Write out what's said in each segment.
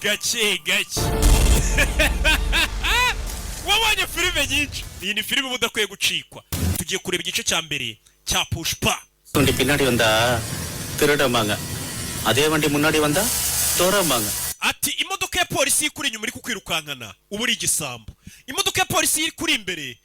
gake gake. Wabonye filime nyinshi. Iyi ni filime mudakwiye gucikwa. Tugiye kureba igice cya mbere cya Pushpa. Undi pinnadi vanda tiradamanga. Ade vandi munnadi vanda toramanga. Ati imodoka ya polisi ikuri inyuma iri kukwirukankana uburi igisambo. Imodoka ya polisi iri kuri imbere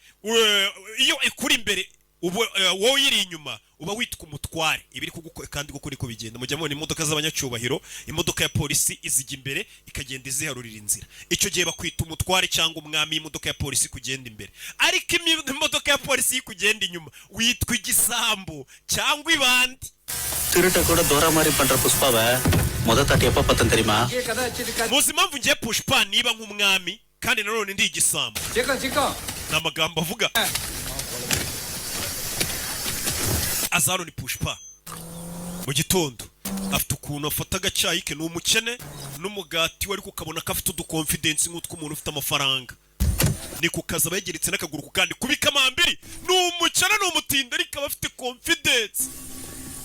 iyo ikuri imbere wowe iri inyuma uba witwa umutware. Ibiri kandi gukora iko bigenda. Mujya mubona imodoka z'abanyacyubahiro, imodoka ya polisi izijya imbere ikagenda iziharurira inzira. Icyo gihe bakwita umutware cyangwa umwami. Imodoka ya polisi kugenda imbere, ariko imodoka ya polisi kugenda inyuma witwa igisambo cyangwa ibandi. Tirita koda dora mari pandra Pushpawe modata eppa patan terima. Muzi impamvu ngiye Pushpa niba nk'umwami kandi nanone ndi igisambo? N'amagambo avuga. Azaro ni Pushpa mu gitondo afite ukuntu afata agacyayi ke, n'umukene n'umugati wari kukabona ko afite udukonfidensi nk'utw'umuntu ufite amafaranga. Ni kukaza abayegeretse n'akaguru kandi kubika amambiri. N'umukene n'umutinda ariko aba afite confidence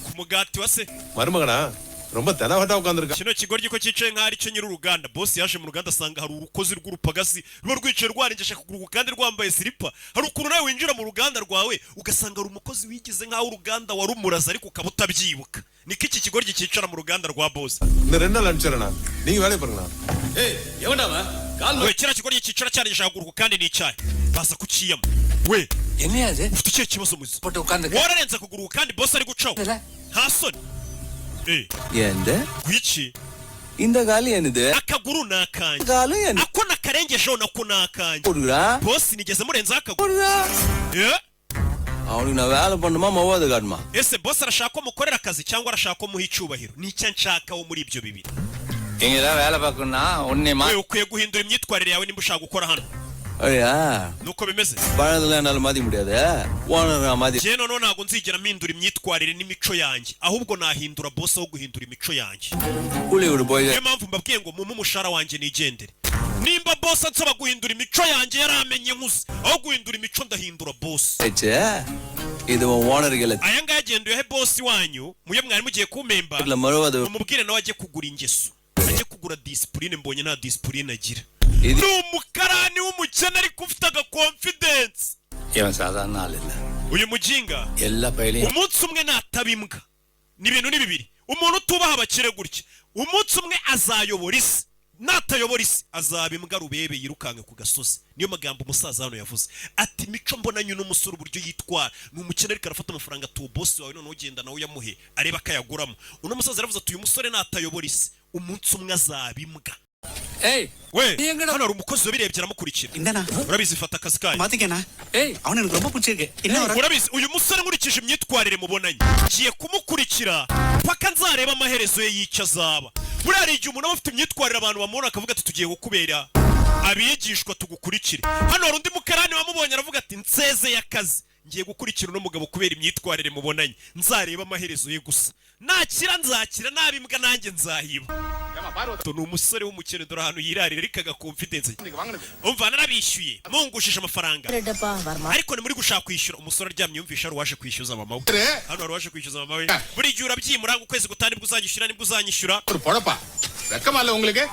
ku mugati wa se. Marumagana romba tana hata ukandurika. Kino kigoryi ko cyicaye nk'ari cyo nyiri uruganda. Boss yaje mu ruganda asanga hari urukozi rw'urupagasi ruba rwicaye rwarengesha kuguru kandi rwambaye slipa. Hari ukuntu nawe winjira mu ruganda rwawe ugasanga ari umukozi wigize nk'aho uruganda warumuraza ariko ukaba utabyibuka. Niki iki kigoryi cyicara mu ruganda rwa boss? Nirenda lancherana ningi vale parana. We kira kigoryi cyicara cyane gishagurwa kandi ni icyayi baza kuciyama. We Eniyaze ufite icyo kibazo muzi? Poto ukanda wararenza kuguru kandi boss ari gucaho. Nta soni. Yende Gwiki inda gali yenide akaguru nakanje. Gali yende Ako nakarengejeho nako nakanje. Urura Boss nigeze murenza akaguru. Urura Auri na wala ponda mama wada gadma. Ese boss arashaka ko mukorera akazi cyangwa arashaka ko muha icyubahiro? Ni icyo nshaka wo muri ibyo bibiri. Ingira wala bakuna onne ma. Wewe ukwiye guhindura imyitwarire yawe nimba ushaka gukora hano. Oya Nuko bimeze. Baradala nalmadi mudede wana ramadi. Je none ntago nzigera mpindura imyitwarire n'imico yanjye, ahubwo nahindura boss aho guhindura imico yanjye. Ule uri boy. Niyo mpamvu mbabwiye ngo mu mushara wanjye nigendere. Nimba boss ansaba guhindura imico yanjye yaramenye nkuze, aho guhindura imico ndahindura boss. Eche ido wana rigele. Aya ngaya agenduye he boss wanyu muye mwari mugiye kumemba. Umubwire nawe ajye kugura ingeso, ajye kugura discipline. Mbonye nta discipline agira. N'umukarani w'umukene ariko ufite aga confidence. Yewe saza nalilla. Uyu mujinga Ella pele. Umunsi umwe natabimbwa. Ni ibintu ni bibiri. Umuntu tubaha abakire gutya, umunsi umwe azayobora isi. Natayobora isi azabimbwa rubebe yirukanke ku gasozi. Niyo magambo umusaza hano yavuze. Ati mico mbonanye n'umusore uburyo yitwara. N'umukene ariko arafata amafaranga tu boss wawe none ugenda nawe yamuhe areba akayaguramo. Uno musaza yaravuze ati uyu musore natayobora isi umunsi umwe azabimbwa. Hey, we hano hari umukozi wabirebye aramukurikira. Indana Urabizi fata akazi kayo. matigena. hey, Awone ngomba kuchege. Inora Urabizi uyu musore nkurikije imyitwarire mubonanye ngiye kumukurikira paka nzareba amaherezo ye yica azaba. Buriya hari igihe umuntu aba afite imyitwarire abantu bamubona akavuga ati tugiye kukubera abigishwa tugukurikire. Hano hari undi mukarani wamubonye aravuga ati nsezeye akazi ngiye gukurikira uno mugabo kubera imyitwarire mubonanye, nzareba amaherezo ye gusa. Nakira nzakira, nabimbwa nanjye nzahiba. To ni umusore w'umukene dore ahantu yirarira ariko aga confidence. Umva narabishyuye mungushije amafaranga, ariko ni muri gushaka kwishyura. Umusore aryamye yumvisha ari waje kwishyuza mama we. Hano ari waje kwishyuza mama we. Buri gihe urabyimura ukwezi gutani nibwo uzanyishyura nibwo uzanyishyura. Porapa vekamala உங்களுக்கு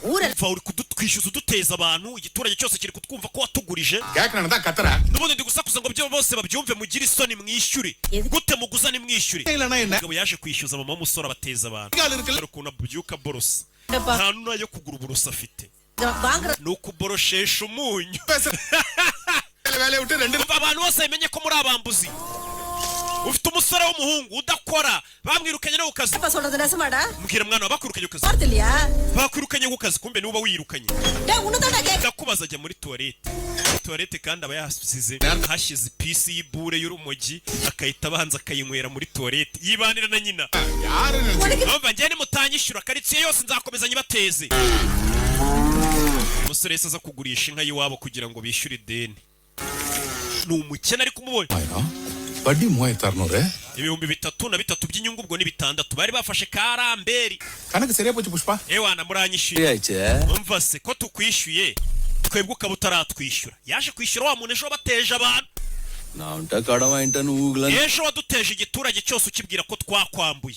Umva uri kudutwishyuza uduteza abantu, igiturage cyose kiri kutwumva ko watugurije. கேக்குறேன் தான் கத்துறா. Nubundi ndi gusakuza ngo byo bose babyumve mugire isoni mwishyure. Gute muguzane mwishyure? இல்லனா என்ன? Ngabo yaje kwishyuza mama w'umusore abateza abantu. Hari ukuntu abyuka borosa. Nta n'ayo kugura uburoso afite. Ni ukuboroshesha umunyu. வேலைய விட்டு ரெண்டு Abantu bose bamenye ko muri abambuzi. Ufite umusore w'umuhungu udakora bamwirukanye no kukazi. Mbwira mwana bakwirukanye ku kazi. Bakwirukanye ku kazi kumbe nuba wirukanye. Ndakubaza ajya muri toilette. Toilette kandi aba yasize hashize pisi y'ibure y'urumogi akayita abanza akayinywera muri toilette. Yibanira na nyina. யாரு Bava njye mutanyishyura karitsiye yose nzakomeza nyibateze. Umusore yese aza kugurisha inka yiwabo kugira ngo bishyure ideni. Ni umukene ariko umubonye. வட்டி 3600 Ibihumbi 3 by'inyungu ubwo ni 6 bari bafashe karamberi. கணக்கு சரியா போச்சு Pushpa. Ewana muranyishyuye. Eche Umva se ko tukwishyuye twebwe ukaba utaratwishyura. Yaje kwishyura wa muntu ejo bateje abantu. நான் உன்கிட்ட கடன் வாங்கிட்டேன்னு ஊகலன்னு ejo waduteje igiturage cyose ukibwira ko twakwambuye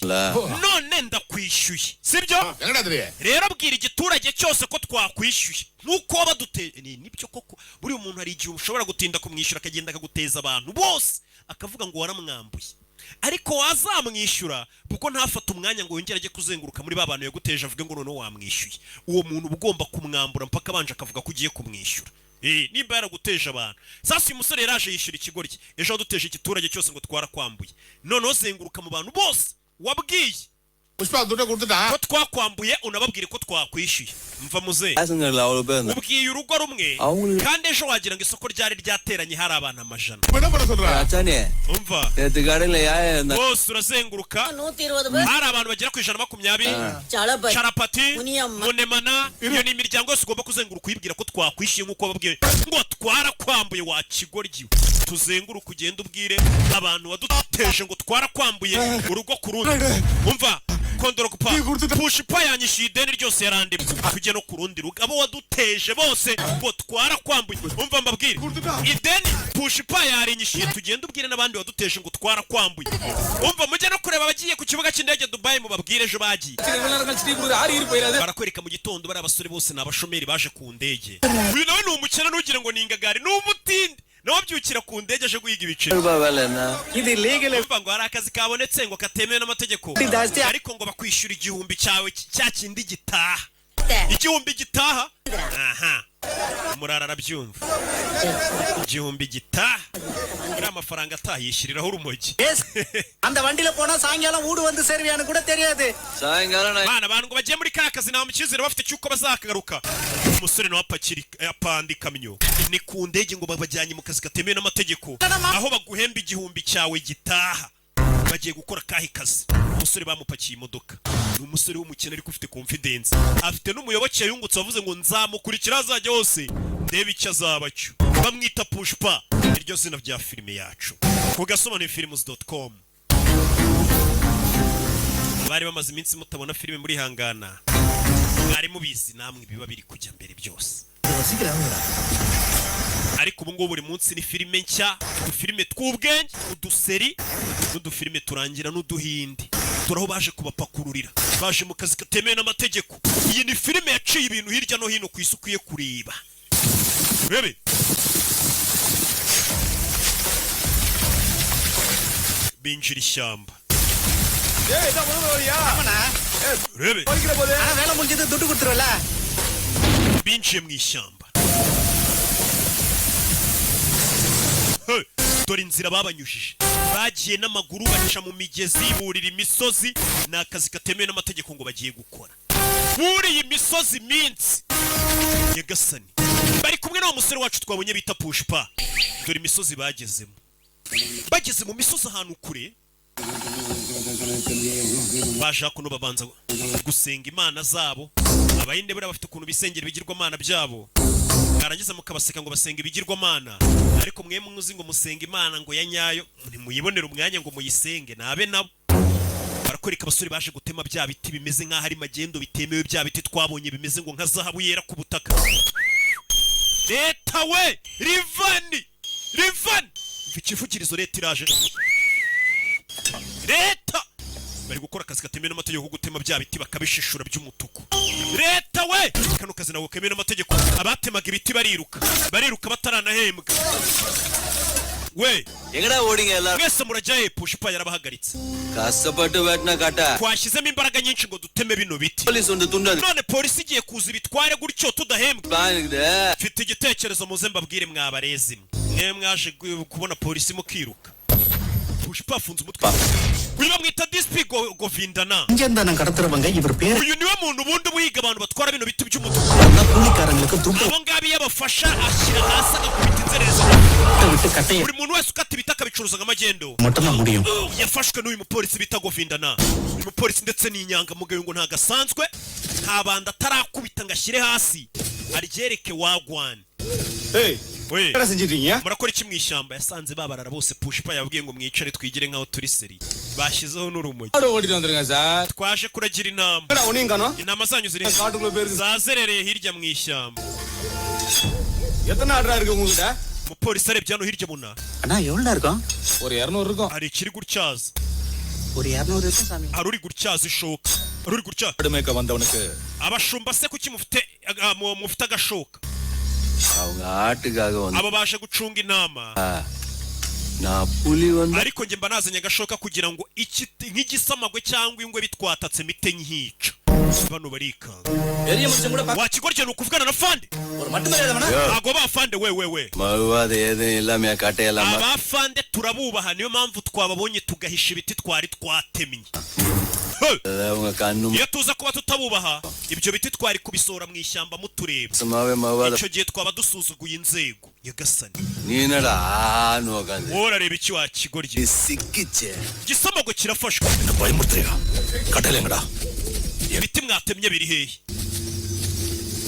none ndakwishyuye sibyo எங்கடா தெரியே rero bwira igiturage cyose ko twakwishyuye nuko baduteye nibyo koko buri umuntu hari igihe ushobora gutinda kumwishyura akagenda akaguteza abantu bose akavuga ngo waramwambuye ariko wazamwishyura kuko ntafata umwanya ngo yongere ajye kuzenguruka muri babantu yaguteje avuge ngo none wamwishyuye uwo muntu ugomba kumwambura mpaka abanje akavuga ko ugiye kumwishyura nimba yaraguteje abantu sasa uyu musore yaraje yishyura ikigoryi ejo waduteje igiturage cyose ngo twarakwambuye noneho zenguruka mu bantu bose wabwiye Pushpa துட்ட கொடுத்துட்டா ko twakwambuye unababwire ko twakwishyuye mva muze பேசங்கள்ல அவ்வளவு பேர் ubwiye urugo rumwe அவங்களுக்கு kandi ejo wagira ngo isoko ryari ryateranye hari abantu amajana என்ன பண்ண சொல்ற அச்சானே umva நேத்து கடையில யார் இருந்தா bose urazenguruka 120 hari abantu bagera ku 120 Chalapati. Charapati Muniyama. Munemana iyo ni imiryango yose ugomba kuzenguruka uyibwira ko twakwishyuye nk'uko babwiye ngo twarakwambuye wa kigoryi tuzenguruka ugenda ubwire abantu waduteje ngo twarakwambuye urugo ku rundi umva kondoro kupa push pa yanyishyuye ideni ryose yarandimwe tujye no ku rundi rugo abo waduteje bose ngo twarakwambuye umva mbabwire ideni push pa yarinyishyuye tugenda ubwire n'abandi waduteje ngo twarakwambuye umva mujye no kureba abagiye ku kibuga cy'indege Dubai mu babwire ejo bagiye barakwereka mu gitondo bari abasore bose ni abashomeri baje ku ndege uyu nawe ni umukene ntugire ngo ni ingagari ni umutindi nawe byukira ku ndege aje guhiga ibiceri வேலை என்ன இது legal umva ngo hari akazi kabonetse ngo katemewe n'amategeko ariko ngo bakwishyura igihumbi cyawe cya kindi gitaha igihumbi gitaha aha umurara arabyumva igihumbi gitaha muri amafaranga atayishyiriraho urumogi அந்த வண்டில போனா சாயங்காலம் ஊடு வந்து சேர்வியான்னு கூட தெரியாது சாயங்காலம் bana abantu ngo bagiye muri ka kazi nta mukizere bafite cyuko bazakagaruka umusore nawe apanda ikamyo ni ku ndege ngo babajyanye mu kazi katemewe n'amategeko aho baguhemba igihumbi cyawe gitaha bagiye gukora kahe kazi umusore bamupakiye imodoka ni umusore w'umukene ariko ufite confidence afite n'umuyoboke yungutse wavuze ngo nzamukurikira azajya hose ndebe icyo azaba cyo bamwita Pushpa iryo zina rya filime yacu ku gasobanurifilms.com bari bamaze iminsi mutabona filime muri hangana mwari mubizi namwe biba biri kujya mbere byose ariko ubu ngubu buri munsi ni filime nshya udufilime tw'ubwenge uduseri n'udufilime turangira n'uduhindi turaho baje kubapakururira baje mu kazi katemewe n'amategeko iyi ni filime yaciye ibintu hirya no hino ku isi ukwiye kureba urebe binjira ishyamba urebe வேலை முடிஞ்சது துட்டு கொடுத்துருவல binjiye mu ishyamba dore inzira babanyujije bagiye n'amaguru baca mu migezi burira imisozi ni akazi katemewe n'amategeko ngo bagiye gukora buriye imisozi minsi nyagasani bari kumwe n'uwo musore wacu twabonye bita Pushpa dore imisozi bagezemo bageze mu misozi ahantu kure baje kuno babanza gusenga imana zabo abayinde bari bafite ukuntu bisengera ibigirwamana byabo karangiza mukabaseka ngo basenga ibigirwamana ariko mwe muzi ngo musenga imana ngo ya nyayo muyibonera umwanya ngo muyisenge nabe nabo barakwereka abasore baje gutema bya biti bimeze nk'aho ari magendo bitemewe bya biti twabonye bimeze ngo nka zahabu yera ku butaka leta we rivani ikivugirizo leta iraje leta bari gukora akazi katemewe n'amategeko ko gutema bya biti bakabishishura by'umutuku leta we kano kazi nako kemewe n'amategeko abatemaga ibiti bariruka bataranahembwa we எங்கடா ஓடிங்க எல்லாரும் mwese murajyaye Pushpa yarabahagaritse கஷ்டப்பட்டு வெட்டின கட்ட twashyizemo imbaraga nyinshi ngo duteme bino biti police வந்து துண்டது none polisi igiye kuza ibitware gutyo tudahembwa plan இருக்குது mfite igitekerezo muze mbabwire mwabarezi mwe mwaje kubona polisi mukiruka Pushpa afunze umutwe uyu bamwita Dispi Govindana இங்க நான் கடத்துறவங்க இவர் பேர் uyu niwe muntu ubundi buhiga abantu batwara bino biti by'umutuku கூலிக்காரங்களுக்கு துண்டு abo ngabo iyo abafasha ashyira hasi agakubita inzererezi விட்டு கட்டையை buri muntu wese ukata ibiti akabicuruza nk'amagendo மட்டும்தான் முடியும் yafashwe n'uyu mupolisi bita Govindana uyu mupolisi ndetse n'inyangamugayo ngo ntagasanzwe nta banda atarakubita ngo ashyire hasi aryereke wagwan we murakora iki mu ishyamba yasanze babarara bose Pushpa yabwiye ngo mwicare twigire nk'aho turi seri bashyizeho n'urumogi twaje kuragira intama zanyu ziri zazerereye hirya mu ishyamba umupolisi arebye hano hirya muna அண்ணா எவ்வளவு இருக்கும் ஒரு 200 இருக்கும் hari ikiri gutyaza ஒரு 200 இருக்கும் சாமி hari uri gutyaza ishoka hari uri gutyaza அடுமேக்க வந்தவனுக்கு abashumba se kuki mufite agashoka அவங்க ஆட்டுக்காக வந்து aba baje gucunga intama நான் புலி வந்து ariko nge mba nazanye agashoka kugira ngo nk'igisamagwe cyangwa ingwe bitwatatse mite nkica bano barikanga பெரிய மனுஷன் கூட wakigorye ni ukuvugana na fande ஒரு மட்டும் மரியாதை ntago bafande we மறுவாத ஏதும் இல்லாம காட்டையெல்லாம் abafande turabubaha niyo mpamvu twababonye tugahisha ibiti twari twatemye அவங்க கண்ணு iyo tuza kuba tutabubaha ibyo biti twari kubisora mu ishyamba mutureba சும்மாவே மறுவாத icyo gihe twaba dusuzuguye inzego nyagasani நீ என்னடா நோகாந்து worareba iki wakigorye சிக்கிச்சே igisamagwe kirafashwe என்ன பயமுறுத்துறியா கட்டலங்கடா ibiti mwatemye biri hehe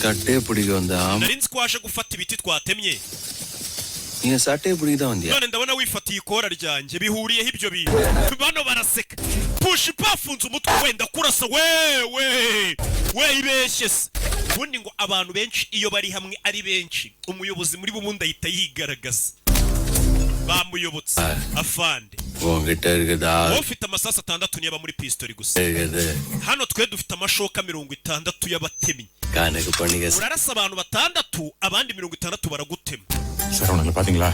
கட்டே பிடிக்க வந்தா nari nzi ko waje gufata ibiti twatemye நீ சட்டே பிடிக்க தான் வந்தியா none ndabona wifatiye ikora ryanjye bihuriyeho ibyo bintu bano baraseka pushi bafunze umutwe wenda kurasa we ibeshye se ubundi ngo abantu benshi iyo bari hamwe ari benshi umuyobozi muri bo ubundi ahita yigaragaza bamuyobotse afande உங்ககிட்ட இருக்குதா wowe ufite amasasu 6 niyo aba muri pistoli gusa hano twe dufite amashoka 60 y'abatemyi கணக்கு பண்ணிக்க urarasa abantu 6 abandi 60 baragutema சரவணங்கள பாத்தீங்களா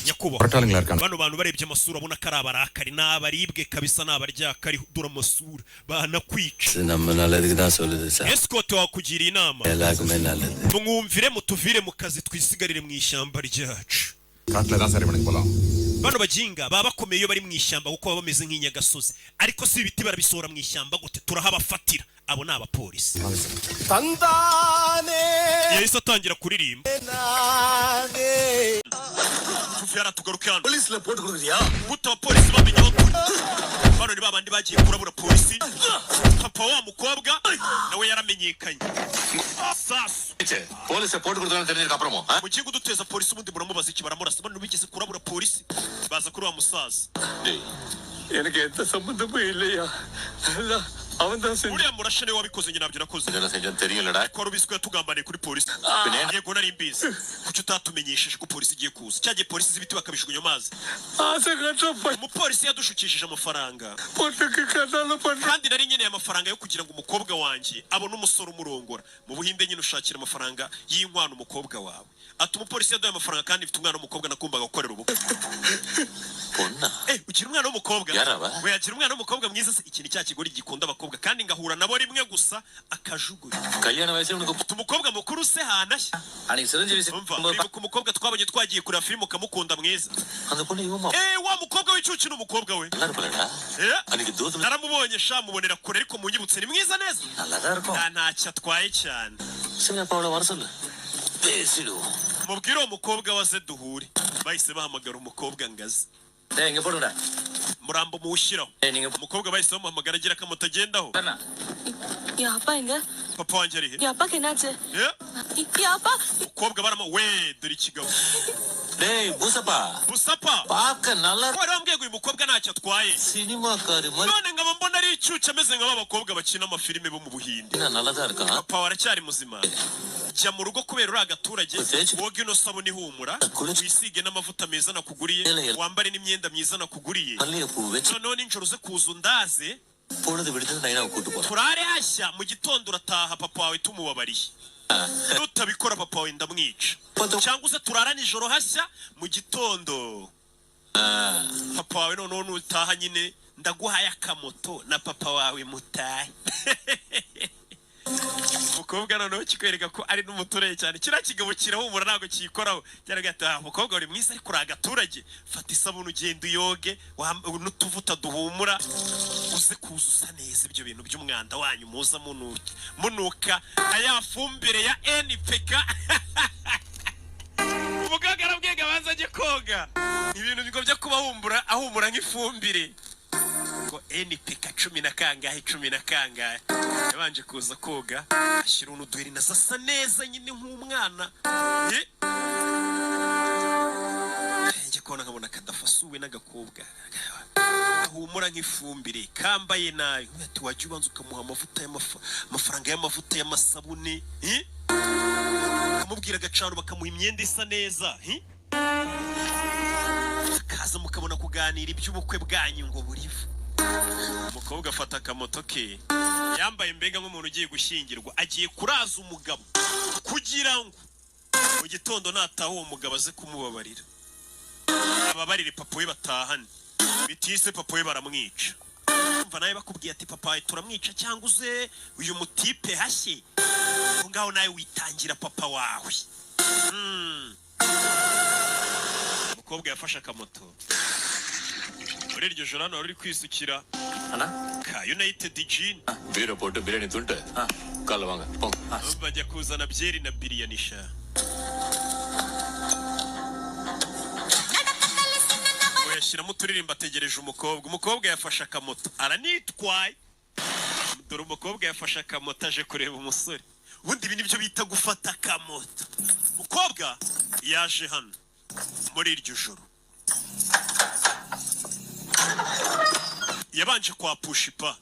nyakuba பரட்டாளங்களா இருக்காங்க bano bantu barebye amasura abona ko ari abarakari n'abaribwe kabisa n'abaryakari dura amasura banakwica நம்ம நல்லதுக்கு தான் சொல்லுது சார் escort wakugira inama எல்லாருக்குமே நல்லது mwumvire mutuvire mu kazi twisigarire mu ishyamba ryacu காட்டுல தான் சரி பண்ணி போலாம் bano bajinga baba bakomeye iyo bari mu ishyamba kuko baba bameze nk'inyagasozi ariko si ibiti barabisora mu ishyamba gute turahabafatira abo ni abapolisi தந்தானே yahise atangira kuririmba நானே kuvera tugaruke hano போலீஸ்ல போட்டு கொடுக்குறியா guta abapolisi bamenye aho turi bano ni babandi bagiye kurabura polisi papa wa mukobwa nawe yaramenyekanye sasu போலீஸ போட்டு கொடுத்தானே தெரிஞ்சதுக்கு அப்புறமா mugiye kuduteza polisi ubundi muramubaza iki baramurasa bano bigeze kurabura polisi baza kuri wa musaza எனக்கு எந்த சம்பந்தமும் இல்லையா அவன் தான் uriya murashe niwe wabikoze njye nabyo nakoze என்ன செஞ்சேன்னு தெரியலடா ko wari ubizi ko yatugambaniye kuri polisi yego nari mbizi kuki utatumenyesheje ko polisi igiye kuza cyagiye polisi z'ibiti bakabijugunya amazi ஆசை கட்டப்ப umupolisi yadushukishije amafaranga பொண்ணுக்கு கண்ணால பண்ண kandi nari nkeneye amafaranga yo kugira ngo umukobwa wanjye abone umusore umurongora mu buhinde nyine ushakira amafaranga y'inkwano umukobwa wawe ati umupolisi yaduhaye amafaranga kandi mfite umwana w'umukobwa nakumbaga gukorera ubukwe பொண்ணா ugira umwana w'umukobwa yaraba we yagira umwana w'umukobwa mwiza se ikintu cya kigori gikunda abakobwa kandi ngahura nabo rimwe gusa akajugunya கல்யாண வயசுல உனக்கு umukobwa mukuru se hanashya அன்னைக்கு Chiranjeevi umva uribuka umukobwa twabonye twagiye kureba filime ukamukunda mwiza அந்த பொண்ணு இவமா wa mukobwa w'icucu ni umukobwa we நல்லா இருப்பலடா அன்னைக்கு தூதம் naramubonye sha mubonera kure ariko munyibutse ni mwiza neza நல்லா தான் இருக்கும் ntacyo atwaye cyane சரி அப்ப அவளை வர சொல்லு பேசிடுவோம் mubwire uwo mukobwa waze duhure bahise bahamagara umukobwa ngazi டேய் இங்க போடுடா murambo muwushyiraho நீங்க umukobwa bahise bamuhamagara agira ko amutagendaho அண்ணா என் அப்பா எங்க papa wanjye ari he என் அப்பாக்கு என்னாச்சு என் அப்பா umukobwa barama we dore ikigabo டேய் பூசப்பா busapa பார்க்க நல்லா wari wambwiye ngo uyu mukobwa ntacyo atwaye சினிமாக்காரி மாதிரி none nkaba mbona ari icucu ameze nk'abakobwa bakina amafilime bo mu buhinde நல்லா தான் இருக்கான் papa waracyari muzima jya mu rugo kubera uri agaturage woga ino sabuni ihumura wisige n'amavuta meza nakuguriye wambare n'imyenda myiza nakuguriye மல்லிகைப்பூ வச்சு noneho ninjoro uze kuza undaze பொழுது விடுதலை நைனா கூட்டு போறேன் turare hashya mu gitondo urataha papa wawe tumubabariye nutabikora papa wawe ndamwica cyangwa uze turara nijoro hashya mu gitondo papa wawe noneho nutaha nyine ndaguhaye akamoto na papa wawe mutahe umukobwa noneho kikwereka ko ari n'umuturage cyane kiriya kigabo kirahumura ntabwo kiyikoraho cyaragataha umukobwa uri mwiza ariko uri agaturage fata isabune ugenda uyoge n'utuvuta duhumura uze kuza usa neza ibyo bintu by'umwanda wanyu muza munuka aya fumbire ya NPK umuganga arabwiga abanza ajye koga ibintu bigo byo kuba ahumura nk'ifumbire ngo NPK 10 na kangahe yabanje kuza koga ashyira unuduheri na sasa neza nyine nk'umwana njye kona nkabona kadafasuwe n'agakobwa ahumura nk'ifumbire kambaye nayo ati wajya ubanza ukamuha amafaranga y'amavuta y'amasabune akamubwira agacaro bakamuha imyenda isa neza kuganira iby'ubukwe bwanyu ngo burivu. Umukobwa afata akamoto ke yambaye mbega nk'umuntu ugiye gushyingirwa, agiye kuraza umugabo kugira ngo mu gitondo nataha uwo mugabo aze kumubabarira, ababarire papa we batahane, bitise papa we baramwica. Umva nawe bakubwiye ati papa turamwica cyangwa uze uyu mutipe hashye, ngaho nawe witangira papa wawe. Umukobwa yafashe akamoto muri iryo joro hano ruri kwisukira ka United Gin bira pote biryani tunta kala wanga pong bajya kuzana byeri na biriyanisha. Yashyiramo uturirimbo ategereje umukobwa yafashe akamoto aranitwaye. Dore umukobwa yafashe akamoto aje kureba umusore. Ubundi ibi nibyo bita gufata akamoto. Umukobwa yaje hano muri iryo joro, yabanje kwa pushipa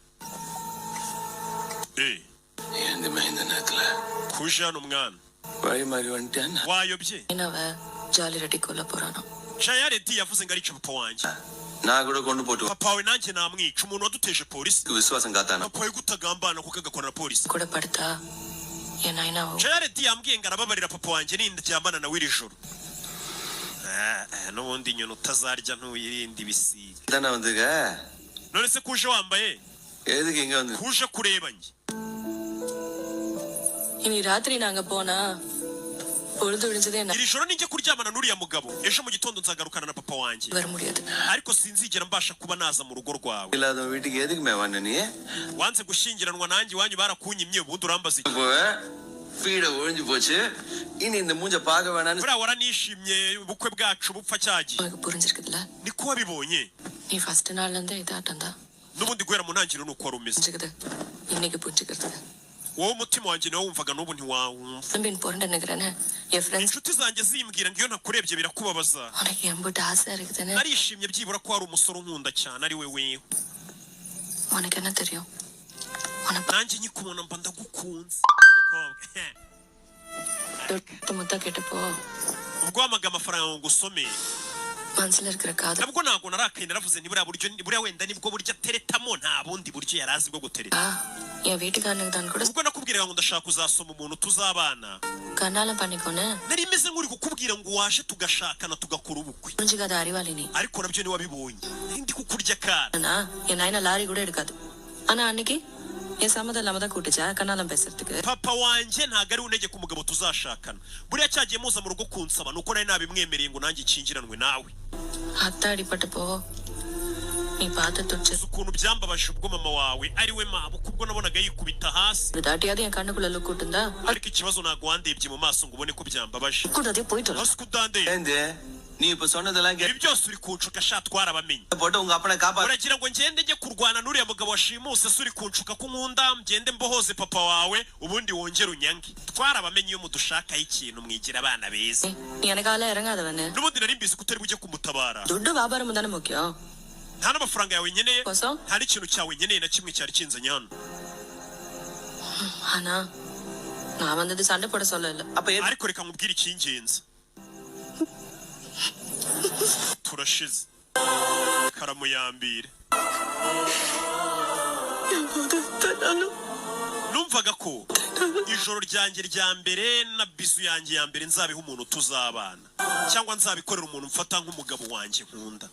Yandi mahinda nakla. kuje hano mwana Wari mari wantana. wayobye. nawe jali ready kola porano. Jayaredi yavuze ngo arica papa wanjye. Nagura kondu potu. Papa we nanjye namwica, umuntu waduteje polisi. Kubiswasa ngatana. Papa we gutagambana kuko agakorana polisi. కూడా పడతా ఏ నాయనా Jayaredi yambwiye ngo arababarira papa wanjye nindaryamana na w'iri joro. N'ubundi nyoni utazarya ntuyirinde ibisiga. Dana wandiga. None se kuje wambaye Ediki inga wandiga. kuje kureba njye. ఇన్ని రాత్రి నాంగ పోనా పొழுது விடிஞ்சதே Iri joro ninjye kuryamana n'uriya mugabo, ejo mu gitondo nzagarukana na papa wanjye, வர முடியாது. ariko sinzigera mbasha kuba naza mu rugo rwawe. Ilado vitiki ediki mewana niye. Wanze gushyingiranwa nanjye iwanyu barakunyimye, ubundi urambaza iki? Boe. Fida urinji poche. Ini inda munja paga wanani. Buriya waranishimye ubukwe bwacu bupfa cyagiye. உனக்கு புரிஞ்சிருக்குதுல, Niko wabibonye? நீ ஃபர்ஸ்ட் நாள்ல இருந்தே இதாட்டந்தா N'ubundi guhera mu ntangiriro nuko wari umeze. புரிஞ்சுக்குது. இன்னைக்கு புரிஞ்சுக்கிறது Wowe umutima wanjye nawe wumvaga n'ubu ntiwawumva. நம்பின் போறேன்னு நினைக்கிறேன்னு என் friends Inshuti zanjye zimbwira ngo iyo nakurebye birakubabaza. உனக்கு எம்பிட்டு ஆசை இருக்குதுன்னு. Narishimye byibura ko hari umusore unkunda cyane ari we wewe. உனக்கு என்ன தெரியும்? உனக்கு Nanjye nyikubona mba ndagukunze. Umukobwa. தொட்டு முத்தா கேட்டப்போ Ubwo wamaga amafaranga ngo ngusome, மனசுல இருக்கிற காதல் nabwo ntabwo narakaye, naravuze ni buriya wenda nibwo buryo ateretamo, nta bundi buryo yari azi bwo gutereta. என் வீட்டுக்காரனுக்கு தான் கூட Ubwo nakubwiraga ngo ndashaka kuzasoma umuntu tuzabana, கண்ணால பண்ணிக்கோன்னு nari meze nk'uri kukubwira ngo waje tugashakana tugakora ubukwe, புரிஞ்சுக்காத அறிவாளி நீ. ariko nabyo ntiwabibonye. Ndi kukurya kana. ஆனா என் நாயனா லாரி கூட எடுக்காது. ஆனா அன்னைக்கு என் சம்மதம் இல்லாம தான் கூட்டுச்சா கண்ணாலம் பேசுறதுக்கு. Papa wanjye ntabwo ari untegeka umugabo tuzashakana. Buriya cyagiye muza mu rugo kunsaba nuko nari nabimwemereye ngo nanjye ikingiranwe nawe. அத்தை அடிப்பட்டப்போ நீ பார்த்து துடிச்சு Uzi ukuntu byambabaje ubwo mama wawe ari we mabuka, ubwo nabonaga yikubita hasi. ஒரு தாட்டியாவது என் கண்ணுக்குள்ள லுக் கூட்டுந்தா Ariko ikibazo ntabwo wandebye mu maso ngo ubone ko byambabaje. கூடாதே போயிட்டு வரலாம். Hasi kudandeye. Ende. Ni ipo sonadala nge. Ibi byose uri kunshuka sha twarabamenye. Potu unga apana kapa. Uragira ngo ngende njye kurwana n'uriya mugabo washimuse, se uri kunshuka ko nkunda, ngende mbohoze papa wawe ubundi wongere unyange. Twarabamenye iyo mudushakaho ikintu mwigira abana beza. நீ எனக்கால இறங்காதவனு. N'ubundi nari mbizi ko utari bujye kumutabara. துட்டு வியாபாரம் தானே முக்கியம். Nta n'amafaranga yawe nkeneye, கோசம் nta n'ikintu cyawe nkeneye na kimwe cyari kinzanye hano. ஆனா நான் வந்தது சண்டை போட சொல்ல இல்ல. Apa ediki. Ariko reka nkubwire icy'ingenzi. Turashize. Karamuyambire. Numvaga ko ijoro ryanjye rya mbere na bizu yanjye ya mbere nzabiha umuntu tuzabana, cyangwa nzabikorera umuntu mfata nk'umugabo wanjye nkunda,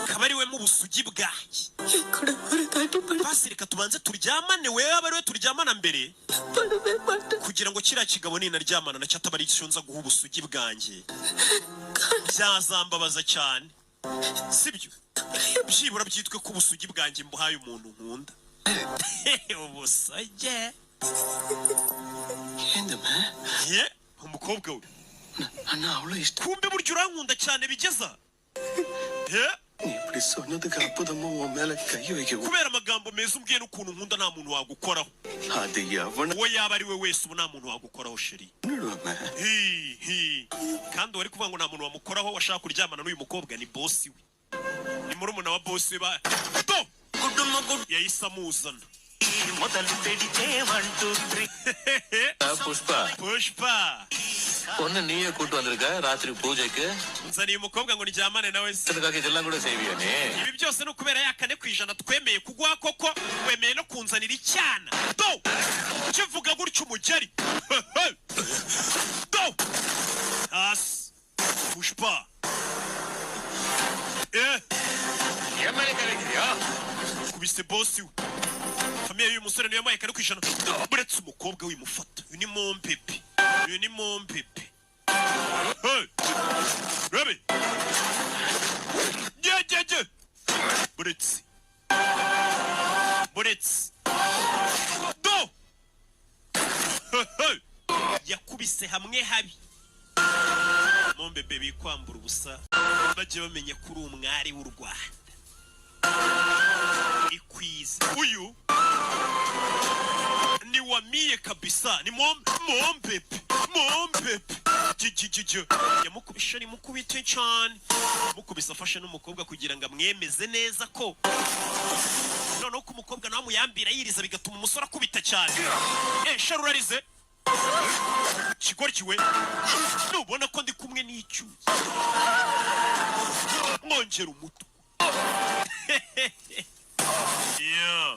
akaba ari we mu busugi bwanjye. கூட ஒரு தாட்டி Basi reka tubanze turyamane, wewe aba ari we turyamana mbere, படவே மாட்டேன். kugira ngo kiriya kigabo ninaryamana nacyo ataba ari cyo nza guha ubusugi bwanjye. Byazambabaza cyane, sibyo? Byibura byitwe ko ubusugi bwanjye mbuhaye umuntu nkunda. Ubusugi. Ende me. Ye, umukobwa we. Ana avlo ishta. Kumbe buryo urankunda cyane bigeza. Ye, Ni ipdi sonadaka apudamma uwa mele kayi weke. kubera amagambo meza umbwiye n'ukuntu nkunda nta muntu wagukoraho. Hadi yavana. Uwo yaba ari we wese ubu nta muntu wagukoraho sheri. Nuru me. Kandi wari kuvuga ngo nta muntu wamukoraho, washaka kuryamana n'uyu mukobwa ni bosi we. Ni murumuna wa bosi we ba. To! Yahise amuzana. Pushpa. Pushpa. பொண்ணு நீயே கூட்டு வந்திருக்க ராத்திரி பூஜைக்கு nzaniye umukobwa ngo ndyamane nawe se இதுக்காக இதெல்லாம் கூட செய்வியா நீ ibi byose ni ukubera ya 4% twemeye kugwa koko wemeye no kunzanira icyana do kivuga gutyo umugeri do as pushpa MLA கரெக்டியா kubise boss we famiye y'uyu musore niyo yamaye 4% buretse umukobwa wimufata uyu ni mompepe uyu ni mompepe Rabi je buretse do yakubise hamwe habi mombebe bikwambura ubusa baje bamenye kuri umwari w'u Rwanda ikwiza uyu ni wamiye kabisa ni mompepe jijijije yamukubisha ni mukubite cyane mukubisa afashe n'umukobwa kugira ngo amwemeze neza ko noneho ko umukobwa nawe muyambira yiriza bigatuma umusore akubita cyane sharurarize kigorkiwe nubona ko ndi kumwe n'icyuzi mwongera umuto yeah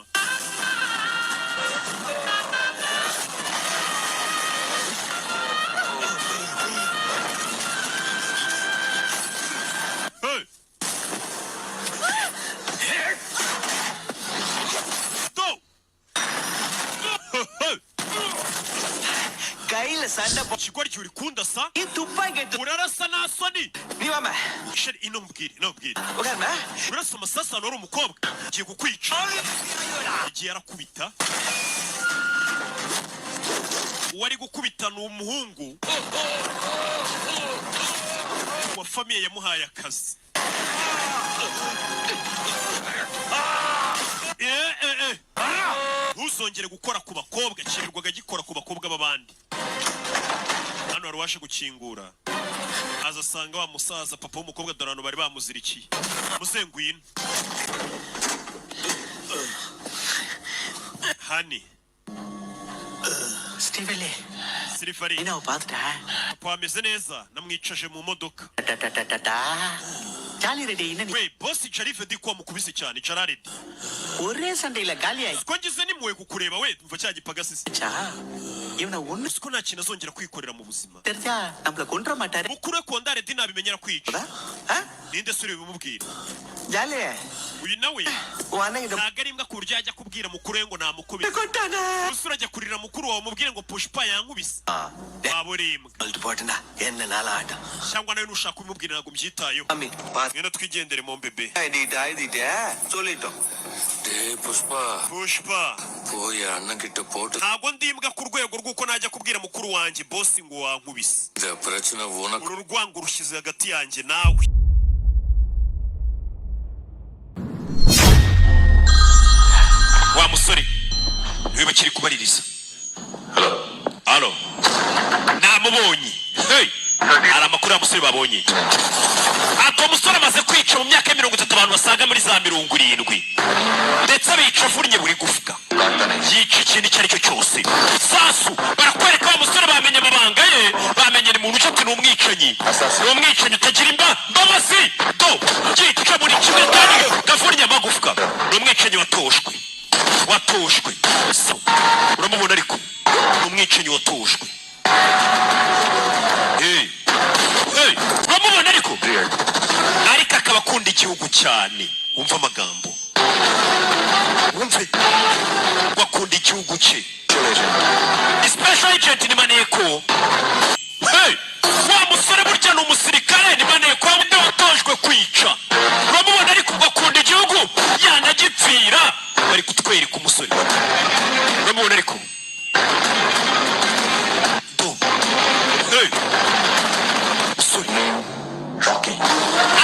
கையில சண்டை kigorki uri kundasa துப்பாக்கி எடுத்து urarasa nasoni நீ வாமா sheri inombwire உட்காருமா urasa amasasa nori umukobwa igiye kukwica igiye arakubita uwari gukubita ni umuhungu wa famiye yamuhaye akazi ntuzongere gukora ku bakobwa kirirwaga gikora ku bakobwa b'abandi hano wari washe gukingura aza asanga wa musaza papa w'umukobwa dore abantu bari bamuzirikiye muzengwino hani ஸ்டீவலே Sirifari என்ன பாத்துட்டா papa ameze neza namwicaje mu modoka jolly ready என்ன we boss Jarife ndi kwa mukubise cyane Jararedi ஒரே சண்டையில காலியாய் ko ngize nimwe kukureba we mva cya gipagasi இவனை ஒண்ணு siko nta kintu azongera kwikorera mu buzima தெரிஞ்சா நம்மள கொன்ற மாட்டாரு mukure ko Ndaredi nabimenyera kwica ninde suri bimubwira jolly uyu nawe wanenge ntago ari imbwa ku buryo yajya kubwira mukuru we ngo namukubise usura ajya kurira mukuru wawe mubwire ngo pushpa yankubise wabura imbwa போட்டுனா என்ன நாள ஆட்டம் cyangwa nawe nushaka kubimubwira ntabwo mbyitayeho அம்மி பாத்து ngena twigendere mu mbebe ஐடிட்டா சொல்லிட்டோம் டேய் புஷ்பா pushpa போய் அண்ணன் கிட்ட போட்டு ntago ndi imbwa ku rwego rw'uko najya kubwira mukuru wanjye boss ngo wankubise இந்த பிரச்சனை உனக்கு uru rwango rushyize hagati yanjye nawe wa musore niwe bakiri kubaririza halo namubonye hari amakuru y'amusore babonye ako musore amaze kwica mu myaka 30 abantu basaga muri za 70 ndetse abica avunnye buri gufwa yica ikintu icyo ari cyo cyose sasu barakwereka wa musore bamenye amabanga ye bamenye ni muntu ucapwe n'umwicanyi uwo mwicanyi utagira mbabazi do yica muri kimwe cyane gavunnye amagufwa ni umwicanyi watoshwe so uramubona ariko ni umwicanyi watoshwe uramubona ariko akaba akunda igihugu cyane wumva amagambo wumve wakunda igihugu cye special agent ni maneko wa musore burya ni umusirikare ni maneko watojwe kwica uramubona ariko ugakunda igihugu yanagipfira bari kutwereka umusore uramubona ariko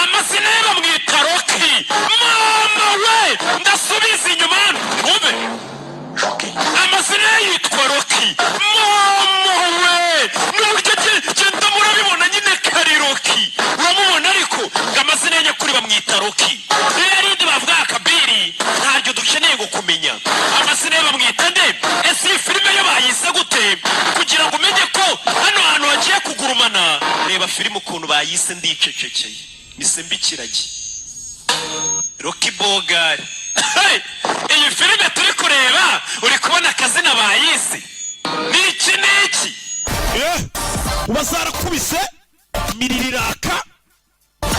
amazina ye bamwita Rocky mama we ndasubiza inyuma mwumve amazina ye yitwa Rocky mama we n'uburyo genda murabibona nyine kari Rocky uramubona ariko amazina ye nyakuri bamwita Rocky n'irindi bavuga Kabiri ntabyo dukeneye ngo kumenya amazina ye bamwita nde ese iyi filime yo bayise gute kugira ngo umenye ko hano hantu hagiye kuguruma kureba filime ukuntu bayise ndicecekeye mise mbikiragi Rocky Bogari iyi filime turi kureba uri kubona akazina bayise niki ubazara kubise miriraka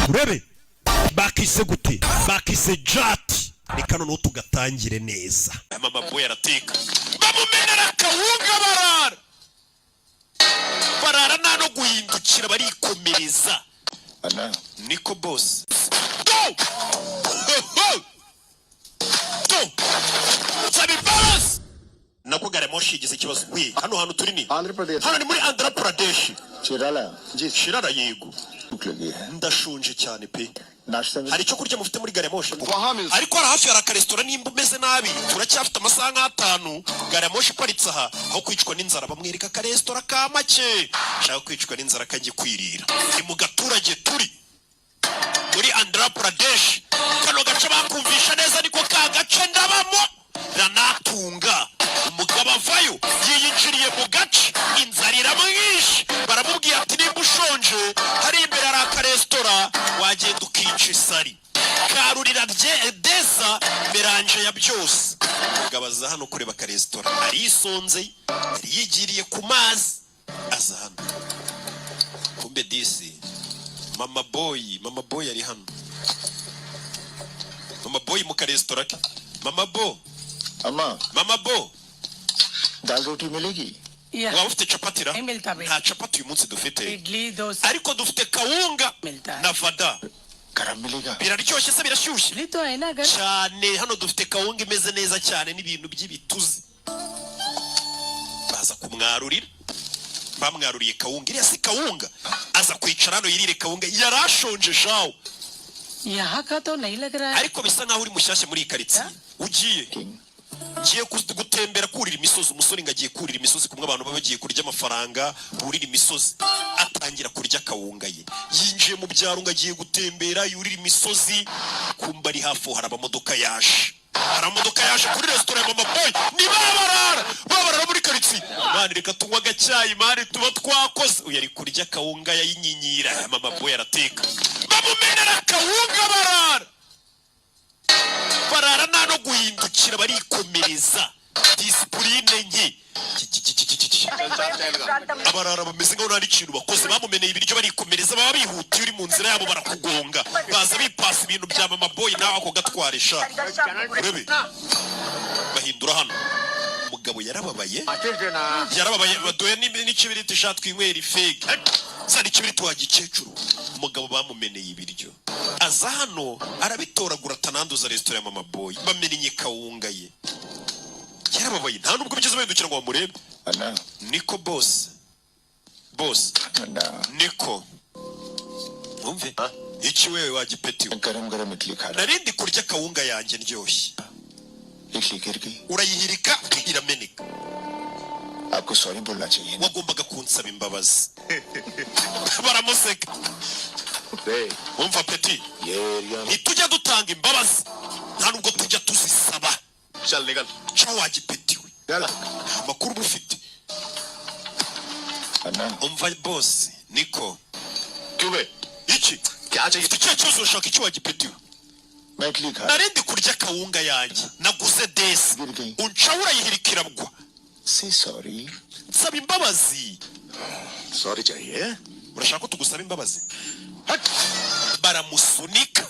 urebe bakise gute bakise jati reka none tugatangire neza mama boy arateka bamumenera kawunga barara nano guhindukira barikomereza Ana niko boss Sabi boss nako gare moshi igeze ikibazo hano hantu turi ni Andhra Pradesh hano ni muri Andhra Pradesh Chirala ji Shirara yego भूख लगी है ndashonje cyane pe नाश्ता में hari icyo kurya mufite muri gare moshi वहाँ मिल ariko hari hafi hari akaresitora nimba umeze nabi turacyafite amasaha nk'atanu gare moshi iparitse aha aho kwicwa n'inzara bamwereka akaresitora ka make shaka kwicwa n'inzara kajye kwirira ni mu gaturage turi muri Andhra Pradesh kano gace bakumvisha neza niko ka gace ndabamo ranatunga umugabo avayo yiyinjiriye mu gace inzara iramwishe baramubwiye ati nimba ushonje hari imbere hari akaresitora wagenda ukica isari karurira desa meranje ya byose umugabo aza hano kureba akaresitora arisonze yari yigiriye ku mazi aza hano kumbe disi mama boy ari hano mama boy mu karesitora ke mama bo दाल रोटी मिलेगी waba ufite capati ra nta capati uyu munsi dufite ariko dufite kawunga na vada गरम मिलेगा biraryoshye se birashyushye cyane hano dufite kawunga imeze neza cyane n'ibintu by'ibituzi baza kumwarurira bamwaruriye kawunga iriya si kawunga aza kwicara hano yirire kawunga yarashonje shawo ariko bisa nkaho uri mushyashya muri iyi karitsiye ugiye ngiye gutembera kurira imisozi umusore ngagiye kurira imisozi kumwe abantu baba bagiye kurya amafaranga burira imisozi atangira kurya kawunga ye yinjiye mu byaro ngagiye gutembera yurira imisozi kumba ari hafi hari amamodoka yaje kuri restaurant mama boy ni babarara muri karitsiye mani reka tunywa agacyayi mani tuba twakoze uyu ari kurya kawunga yayinyinyira ya mama boy arateka bamumenera kawunga barara nano guhindukira barikomereza disipurine nke abarara bameze nkaho nta n'ikintu bakoze bamumeneye ibiryo barikomereza baba bihutiye uri mu nzira yabo barakugonga baza bipasa ibintu bya mama boy nawe ako gatwarisha urebe bahindura hano umugabo yarababaye badoye n'ikibiriti sha twinywera ifege zari ikibiriti wa gikecuru umugabo bamumeneye ibiryo aza hano arabitoragura atananduza restaurant ya mama boy bamenye kawunga ye yarababaye nta nubwo bigeze bahindukira ngo bamurebe niko boss niko umve iki wewe wagipetiwe गरम इडली खा narindi kurya kawunga yanjye ndyoshye idli गिर गई urayihirika irameneka आपको सॉरी बोलना चाहिए ना wagombaga kunsaba imbabazi baramuseka umva peti ये एरिया में ntitujya dutanga imbabazi nta nubwo tujya tuzisaba चल निकल cyo wagipetiwe amakuru bufite अन्ना umva boss niko क्यों बे iki क्या चाहिए icyo cyose ushaka icyo wagipetiwe मैं इडली खा narindi kurya kawunga yanjye naguze desi गिर गई unca urayihirikira bwa से सॉरी nsaba imbabazi सॉरी चाहिए urashaka ko tugusaba imbabazi baramusunika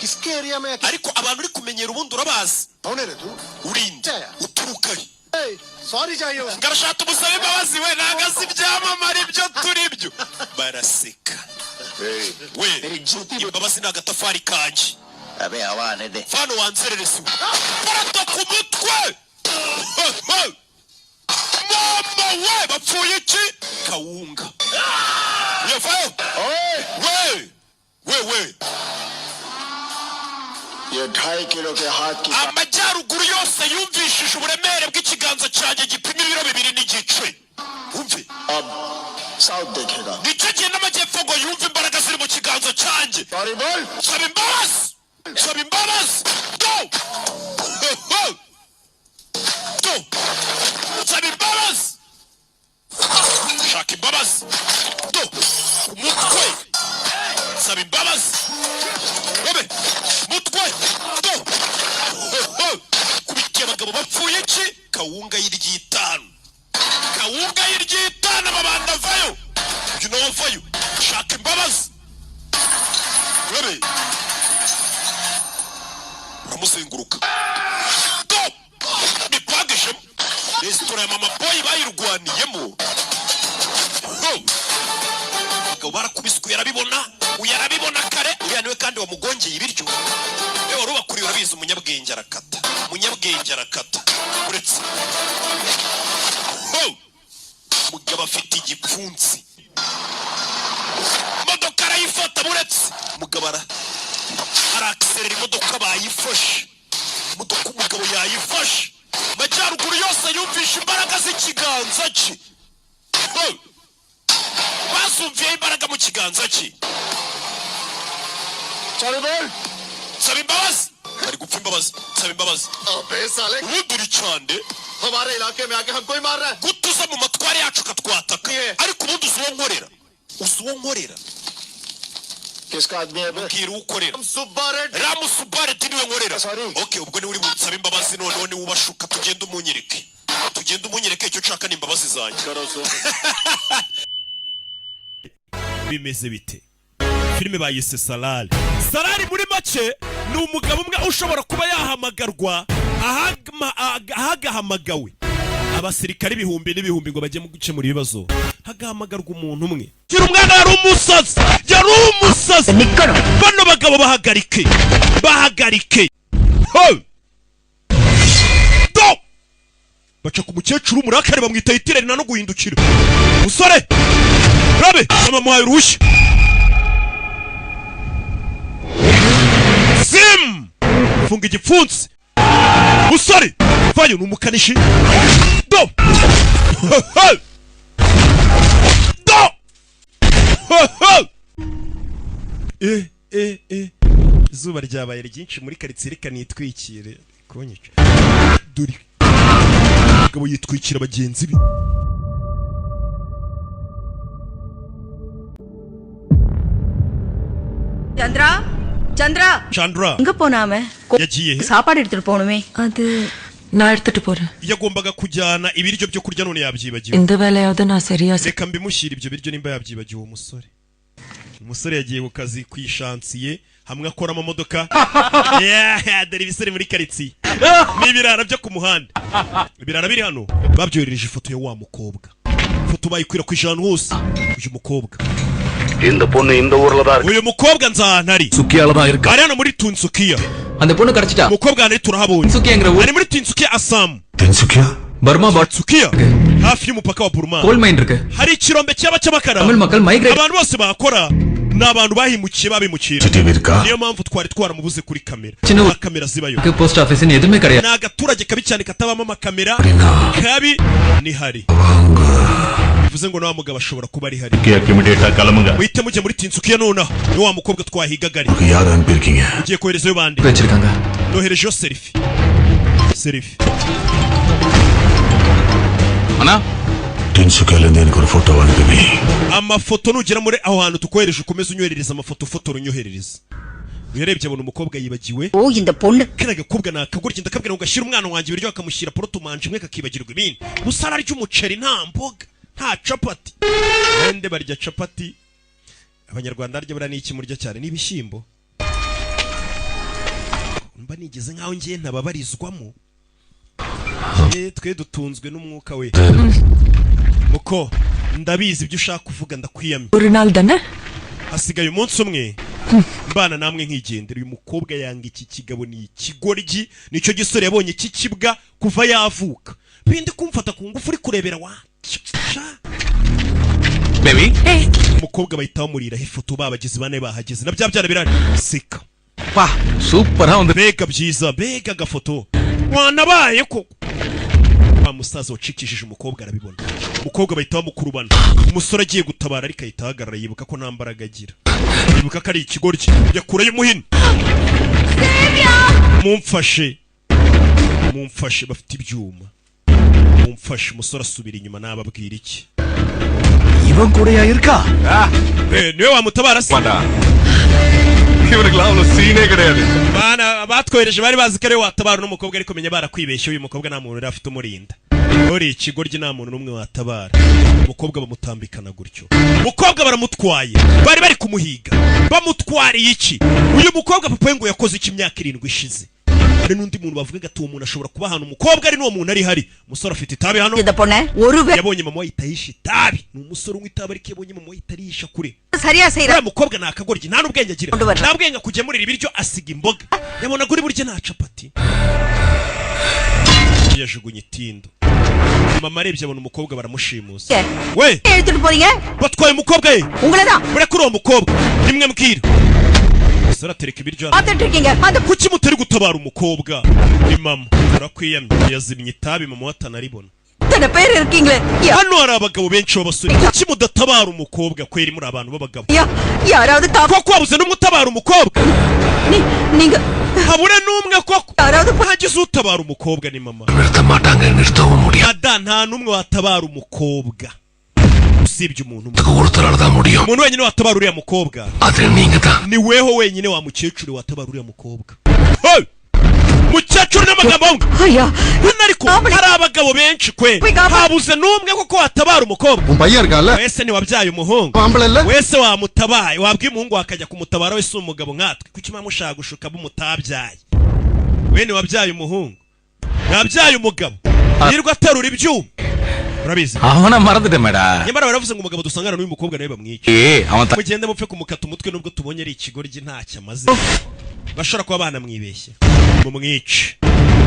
किसके एरिया में ariko abantu uri kumenyera ubundi urabazi कौन है रे तू urinde uturuka he सॉरी चाहिए ngarashaka tumusabe imbabazi we ntabwo azi ibyamamare ibyo turi byo baraseka we imbabazi ni agatafari kanjye अबे हवा आने दे fano wanzerereza parata ku mutwe mama we bapfuye iki kawunga yevayo we ये 2.5 किलो के हाथ की amajyaruguru yose yumvishije uburemere bw'ikiganza cyanjye gipima ibiro 2 n'igice umve अब साउथ देखेगा nicyo gihe n'amajyepfo ngo yumve imbaraga ziri mu kiganza cyanjye sorry बोल saba imbabazi do saba imbabazi shaka imbabazi do umutwe saba imbabazi bebe mutwe do kubikiye abagabo bapfuye ki kawunga y'iryitanu ababanda vayo you know vayo shaka imbabazi bebe uramuzenguruka do bipagishe resitora ya mama boy bayirwaniyemo ngo barakubiswe yarabibona kare uriya niwe kandi wamugongeye ibiryo ewe rubakuri urabizi umunyabwenge arakata uretse mugabo afite igipfunsi imodoka arayifata buretse mugabo arakiserera imodoka bayifashe umugabo yayifashe majyaruguru yose yumvisha imbaraga z'ikiganza cye basumviye imbaraga mu kiganza cye saba imbabazi bari gupfa imbabazi saba imbabazi uruduri cyane हमारे इलाके में आके हमको ही मार रहा है gutuza mu matware yacu katwataka ariko ubundi uzi uwo nkorera किसका आदमी है बे mbwira ukorera सुब्बारेड Ramu Subareti niwe nkorera Sorry. okay ubwo ni uri bunsaba imbabazi noneho ni ubashuka tugende umunyereke icyo nshaka ni imbabazi zanjye bimeze bite filime bayise Salari muri make ni umugabo umwe ushobora kuba yahamagarwa ahagahamagawe abasirikare ibihumbi n'ibihumbi ngo bajye mu gukemura ibibazo hagahamagarwa umuntu umwe kira umwana yari umusazi bano bagabo bahagarike do baca ku mukecuru umurakare bamwita itireri no guhindukira musore rabe amamuhaye uruhushya funga igipfunsi musore vayo ni umukanishi do izuba ryabaye ryinshi muri karitsiye reka nitwikire konyica duri umugabo yitwikira bagenzi be Chandra எங்க போனாம yagiye சாப்பாடு எடுத்துட்டு போணுமே அது நான் எடுத்துட்டு போறேன் yagombaga kujyana ibiryo byo kurya none yabyibagiwe இந்த வேலையாவது நான் சரியா reka mbimushyira ibyo biryo nimba yabyibagiwe umusore yagiye ku kazi kwishansiye hamwe akora amamodoka dore ibisore muri karitsiye n'ibirara byo ku muhanda ibirara biri hano babyoherereje ifoto ya wa mukobwa ifoto bayikwirakwisha ahantu hose uyu mukobwa இந்த பொண்ணு இந்த ஊர்ல தான் uyu mukobwa nzahantari சுக்கியால தான் இருக்கு ari hano muri Tunsukiya அந்த பொண்ணு கிடைச்சிட்டா umukobwa hano turahabonye Tunsukiyaங்கிற ஊர் ari muri Tunsukiya Assam Tunsukiya Burma Tunsukiya hafi y'umupaka wa Burma கோல் மைன் இருக்கு hari ikirombe cy'abakara தமிழ் மக்கள் migrate abantu bose bakora n'abantu bahimukiye babimukira niyo mpamvu twari twaramubuze kuri kamera zibayo post office ni edume kare na gaturage kabi cyane katabamo amakamera kabi ni hari bivuze ngo nawa mugabo ashobora kuba ari hari muhite mujye muri Tunsukiya nona ni wa mukobwa twahigaga ari ugiye koherezayo bandi noherejeyo selfie ana Tunsukiya ndeni ko foto wanbibi amafoto nugera muri aho hantu tukohereje ukomeza unyoherereza amafoto runyoherereza uyarebye abona umukobwa yibagiwe இந்த பொண்ணு kana gakobwa nakagurye ndakabwira ngo gashyira umwana wanjye ibiryo akamushyira porotomanje imwe kakibagirwa ibindi busara ry'umuceri nta mboga nta capati bende barya capati abanyarwanda arya bara n'iki murya cyane n'ibishyimbo mba nigeze nkaho ngiye ntababarizwamo twe dutunzwe n'umwuka we muko ndabizi ibyo ushaka kuvuga ndakwiyamye ஒரு நாள் தானே hasigaye umunsi umwe mbana namwe nkigendera uyu mukobwa yanga iki kigabo ni ikigoryi nicyo gisore yabonye kikibwa kuva yavuka bindi kumfata ku ngufu uri kurebera wacu baby umukobwa bahita bamurira ifoto babagizi bane bahageze na byabyana birari seka pa super ha bega byiza bega gafoto wanabaye ko musaza wacikishije umukobwa arabibona umukobwa bahita bamukurubana umusore agiye gutabara ariko ahita ahagarara yibuka ko nta mbaraga agira yibuka ko ari ikigoryi yakurayo umuhini mumfashe bafite ibyuma mumfashe umusore asubira inyuma nababwira iki இவன் கூடயா இருக்கா? niwe wamutabara se இவனுக்குலாம் அவ்வளவு சீனே கிடையாது. bana batwohereje bari bazi ko ari watabara n'umukobwa ariko menye barakwibeshye uyu mukobwa nta muntu uri afite umurinda uri ikigoryi nta muntu n'umwe watabara umukobwa bamutambikana gutyo umukobwa baramutwaye bari bari kumuhiga bamutwariye iki uyu mukobwa papa ngo yakoze iki imyaka 7 ishize hari n'undi muntu bavuga ati uwo muntu ashobora kuba hano umukobwa ari n'uwo muntu ari hari umusore afite itabi hano yabonye mama yitahisha itabi ni umusore unywa itabi ariko yabonye mama yitarisha kure uriya mukobwa nta kagoryi nta n'ubwenge agira nta bwenge kugemurira ibiryo asiga imboga yabona kuri buryo nta capati yajugunye itindo mama arebye abona umukobwa baramushimusa we batwaye umukobwa ye mureke uwo mukobwa nimwe mbwira sara tereka ibiryo kuki mutari gutabara umukobwa ni mama urakwiyamye yazimye itabi mama watanaribona hano hari abagabo benshi b'abasore kuki mudatabara umukobwa kweri muri abantu b'abagabo koko wabuze n'umutabara umukobwa habure n'umwe koko hagize utabara umukobwa ni mama ada nta n'umwe watabara umukobwa usibye umuntu umuntu wenyine watabara uriya mukobwa ni weho wenyine wa mukecuru watabara uriya mukobwa mukecuru n'amagambo hano ariko hari abagabo benshi kwe habuze n'umwe koko watabara umukobwa wese ni wabyaye umuhungu wese wamutabaye wabwiye umuhungu wakajya kumutabara wese umugabo nkatwe kuki mushaka gushuka bumutabyaye we ni wabyaye umuhungu nabyaye umugabo yirwa aterura ibyuma urabizi அவன மறந்துட்டேடா nyamara baravuze ngo umugabo dusangana n'uyu mukobwa nawe bamwica mugende mupfe kumukata umutwe nubwo tubonye ari ikigoryi ntacyo amaze bashora kuba bana mwibeshye mu mwice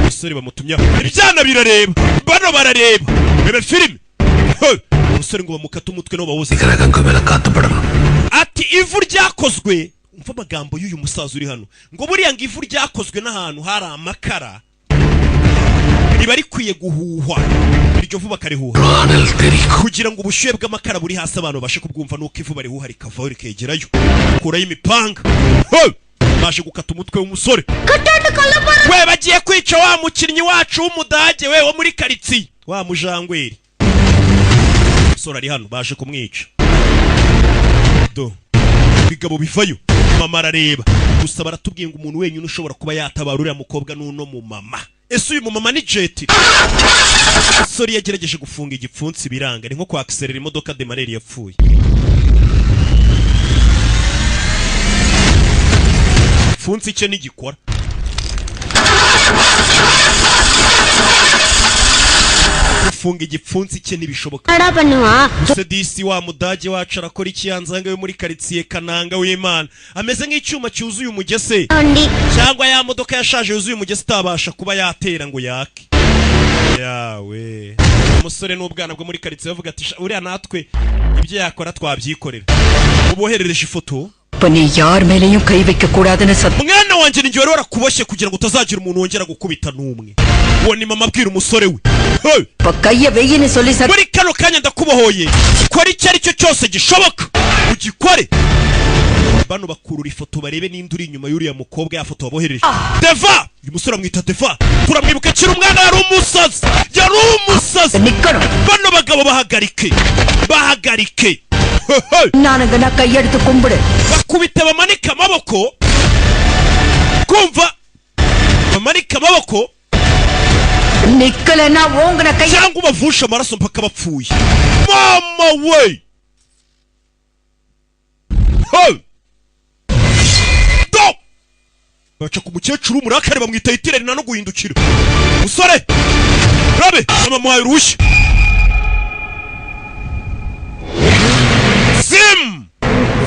umusore bamutumya ibyana birareba bano barareba bebe filime umusore ngo bamukata umutwe no bawuze ati ivu ryakozwe umva amagambo y'uyu musaza uri hano ngo buriya ngo ivu ryakozwe n'ahantu hari amakara riba rikwiye guhuhwa iryo vuba karihuha kugira ngo ubushyuhe bw'amakara buri hasi abantu bashe kubwumva nuko ivu barihuha rikavaho rikegerayo kurayo imipanga baje gukata umutwe w'umusore we bagiye kwica wa mukinnyi wacu w'umudage we wo muri karitsiye wa mujangweri umusore ari hano baje kumwica do bigabo bivayo mama arareba gusa baratubwiye ngo umuntu wenyine ushobora kuba yatabara uriya mukobwa n'uno mu mama ese uyu mumama ni jeti umusore yagerageje gufunga igipfunsi biranga ni nko kwakiserera imodoka demareri yapfuye igipfunsi cye ntigikora gufunga igipfunsi cye ntibishoboka gusa disi wa mudage wacu arakora ikiyanzanga yo muri karitsiye kananga w'Imana ameze nk'icyuma cyuzuye umugese cyangwa ya modoka yashaje yuzuye umugese utabasha kuba yatera ngo yake yawe umusore n'ubwana bwo muri karitsiye bavuga ati uriya natwe ibyo yakora twabyikorera uboherereje ifoto mwana wanjye ninjye wari warakuboshye kugira ngo utazagira umuntu wongera gukubita n'umwe uwo ni mama abwira umusore we muri kano kanya ndakubohoye kora icyo ari cyo cyose gishoboka ugikore bano bakurura ifoto barebe n'indi uri inyuma y'uriya mukobwa ya foto wabohereje Deva uyu musore amwita Deva turamwibuka kiri umwana yari umusazi bano bagabo bahagarike bakubite bamanika amaboko kumva bamanika amaboko cyangwa ubavusha amaraso mpaka bapfuye mama we baca ku mukecuru umurakare bamwita itirana no guhindukira musore rabe amamuhaye uruhushya zim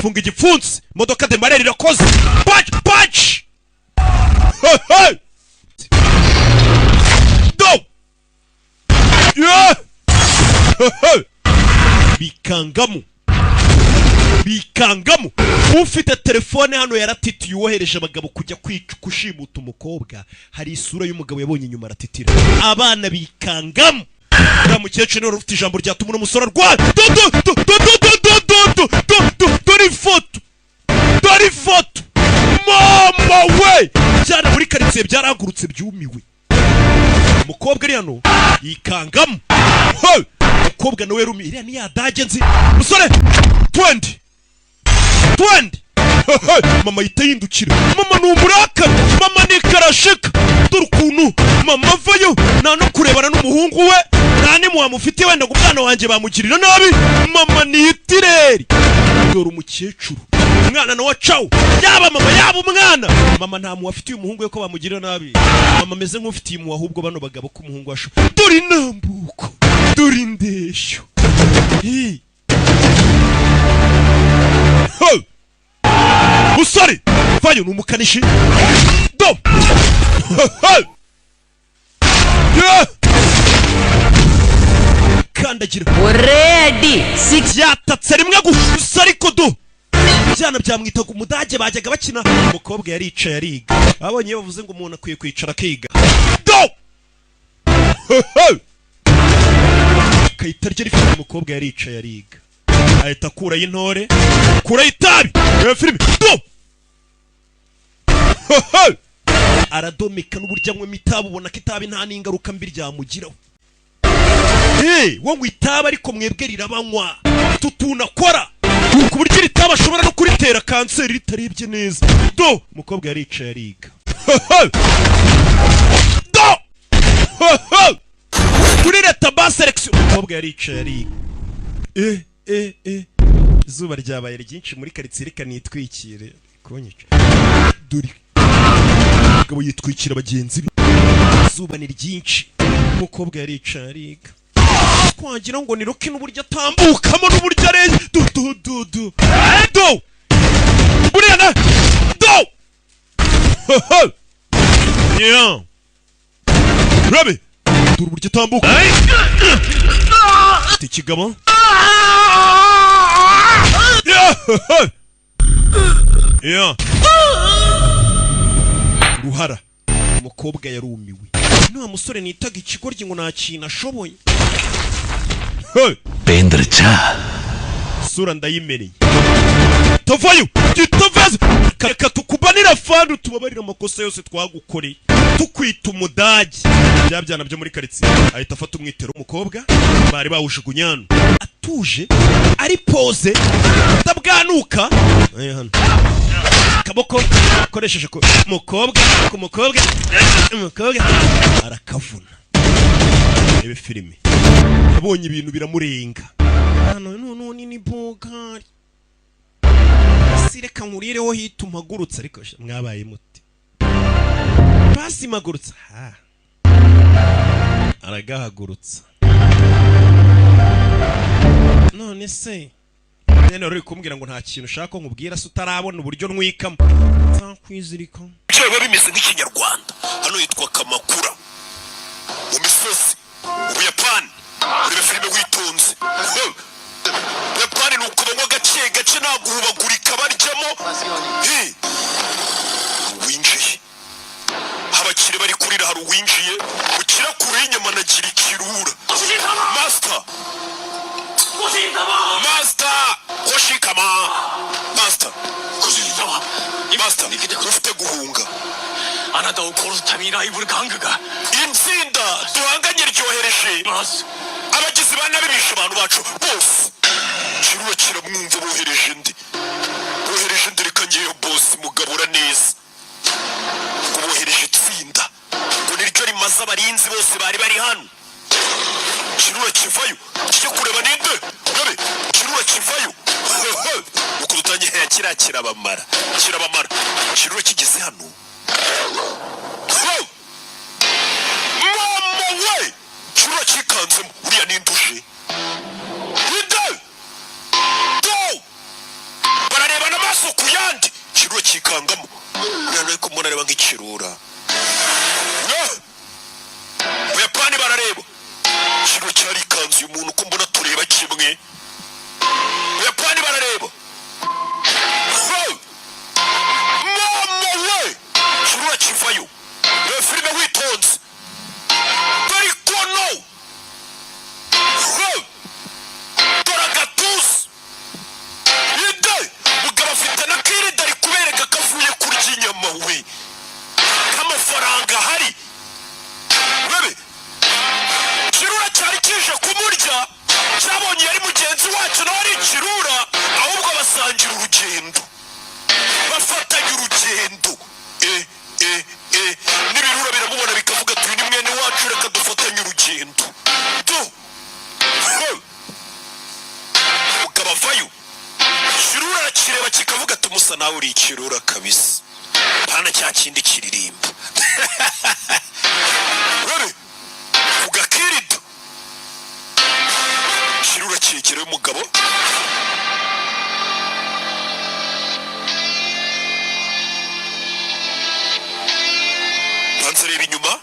funga igipfunsi modoka demareri irakoze patch do bikangamo ufite telefone hano yaratitiye uwohereje abagabo kujya kushimuta umukobwa hari isura y'umugabo yabonye inyuma aratitira abana bikangamo uriya mukecuru niwe ufite ijambo ryatuma uno musore arwara dore ifoto mama we byana muri karitsiye byarahagurutse byumiwe umukobwa ari hano yikangamo umukobwa nawe rumi iriya ni yadage nzi musore 20 mama yitayindukira mama ni umurakara mama ni karashika dore ukuntu mama avayo nta no kurebana n'umuhungu we nta ni muwamufitiye wenda ngo umwana wanjye bamugirira nabi mama ni itireri dore umukecuru umwana nawe cawo yaba mama yaba umwana mama nta muwafitiye umuhungu we ko bamugirira nabi mama ameze nk'ufitiye umuwa ahubwo bano bagabo ko umuhungu washo dore inambuko dore indeshyo musore vayo ni umukanishi do kandagira already 6 yatatse rimwe gusa ariko do byana byamwitaga umudage bajyaga bakina umukobwa yaricaye ariga abonye bavuze ngo umuntu akwiye kwicara akiga do kayitarye rifite umukobwa yaricaye ariga ahita kura y'intore kura y'itabi filime do aradomeka n'uburyo anywa imitabi ubona ko itabi nta n'ingaruka mbi ryamugiraho wowe itaba ariko mwebwe rirabanywa tutunakora ku buryo ritaba ashobora no kuritera kanseri ritarebye neza do umukobwa yaricaye ariga do kuri leta ba selection umukobwa yaricaye ariga izuba ryabaye ryinshi muri karitsiye reka nitwikire konyica duri umugabo yitwikira bagenzi be izuba ni ryinshi umukobwa yaricaye ariga twagira ngo niroke n'uburyo atambukamo n'uburyo arenge do buriya na do yeah rabe dore uburyo atambuka ufite ikigabo yeah ruhara umukobwa yarumiwe nta musore nitaga ikigoryi ngo nta kintu ashoboye Pendrcha sura ndayimereye tavayo gitavaze reka tukubanira fandu tubabarira amakosa yose twagukoreye tukwita umudage byabyana byo muri karitsiye ahita afata umwitero umukobwa bari bawushugunyano atuje ari pose atabwanuka hano kaboko akoresheje ko umukobwa arakavuna ebe filime abonye ibintu biramurenga hano ni bogari sireka nkurireho hita umagurutse ariko mwabaye muti basi magurutse aragahagurutsa none se nene uri kumbwira ngo nta kintu ushaka nkubwira se utarabona uburyo ntwikamo nzakwizirika cyangwa bimeze nk'ikinyarwanda hano yitwa kamakura mu misozi ubuyapani uri filime witonze ubuyapani ni ukubanywa gake naguhubagurika baryamo winjiye abakire bari kurira hari uwinjiye ukira kure y'inyama nagira ikirura master koshikama master ufite guhunga anata ukora utamira iburi kangaga intsinda duhanganye ryohereje abagizi ba nabi bishe abantu bacu bose kirura kiramwumva bohereje ndi reka ngeyo boss mugabura neza ngo bohereje itsinda ngo niryo rimaze abarinzi bose bari hano kirura kivayo kijya kureba ninde nabe kirura kivayo uko dutangiye kirabamara kirura kigeze hano mama we kirura kikanzemo uriya ninduje do barareba n'amaso ku yandi kirura kikangamo uriya nawe ko mbona areba nk'ikirura Buyapani barareba kirura cyari ikanzu y'umuntu ko mbona tureba kimwe Buyapani barareba mama we kirura kivayo filime witonze dore kono dore agatusi ide mugabo afite na kirida ari kubereka kavuye kurya inyama we k'amafaranga hari webe kirura cyari kije kumurya basangira urugendo bafatanya urugendo n'ibirura biramubona bikavuga ati uyu ni mwene wacu reka dufatanye urugendo ukabavayo kirura arakireba kikavuga ati umusa nawe uri ikirura kabisa hana cya kindi kiririmba ugakirida kirura kirekera y'umugabo banza reba inyuma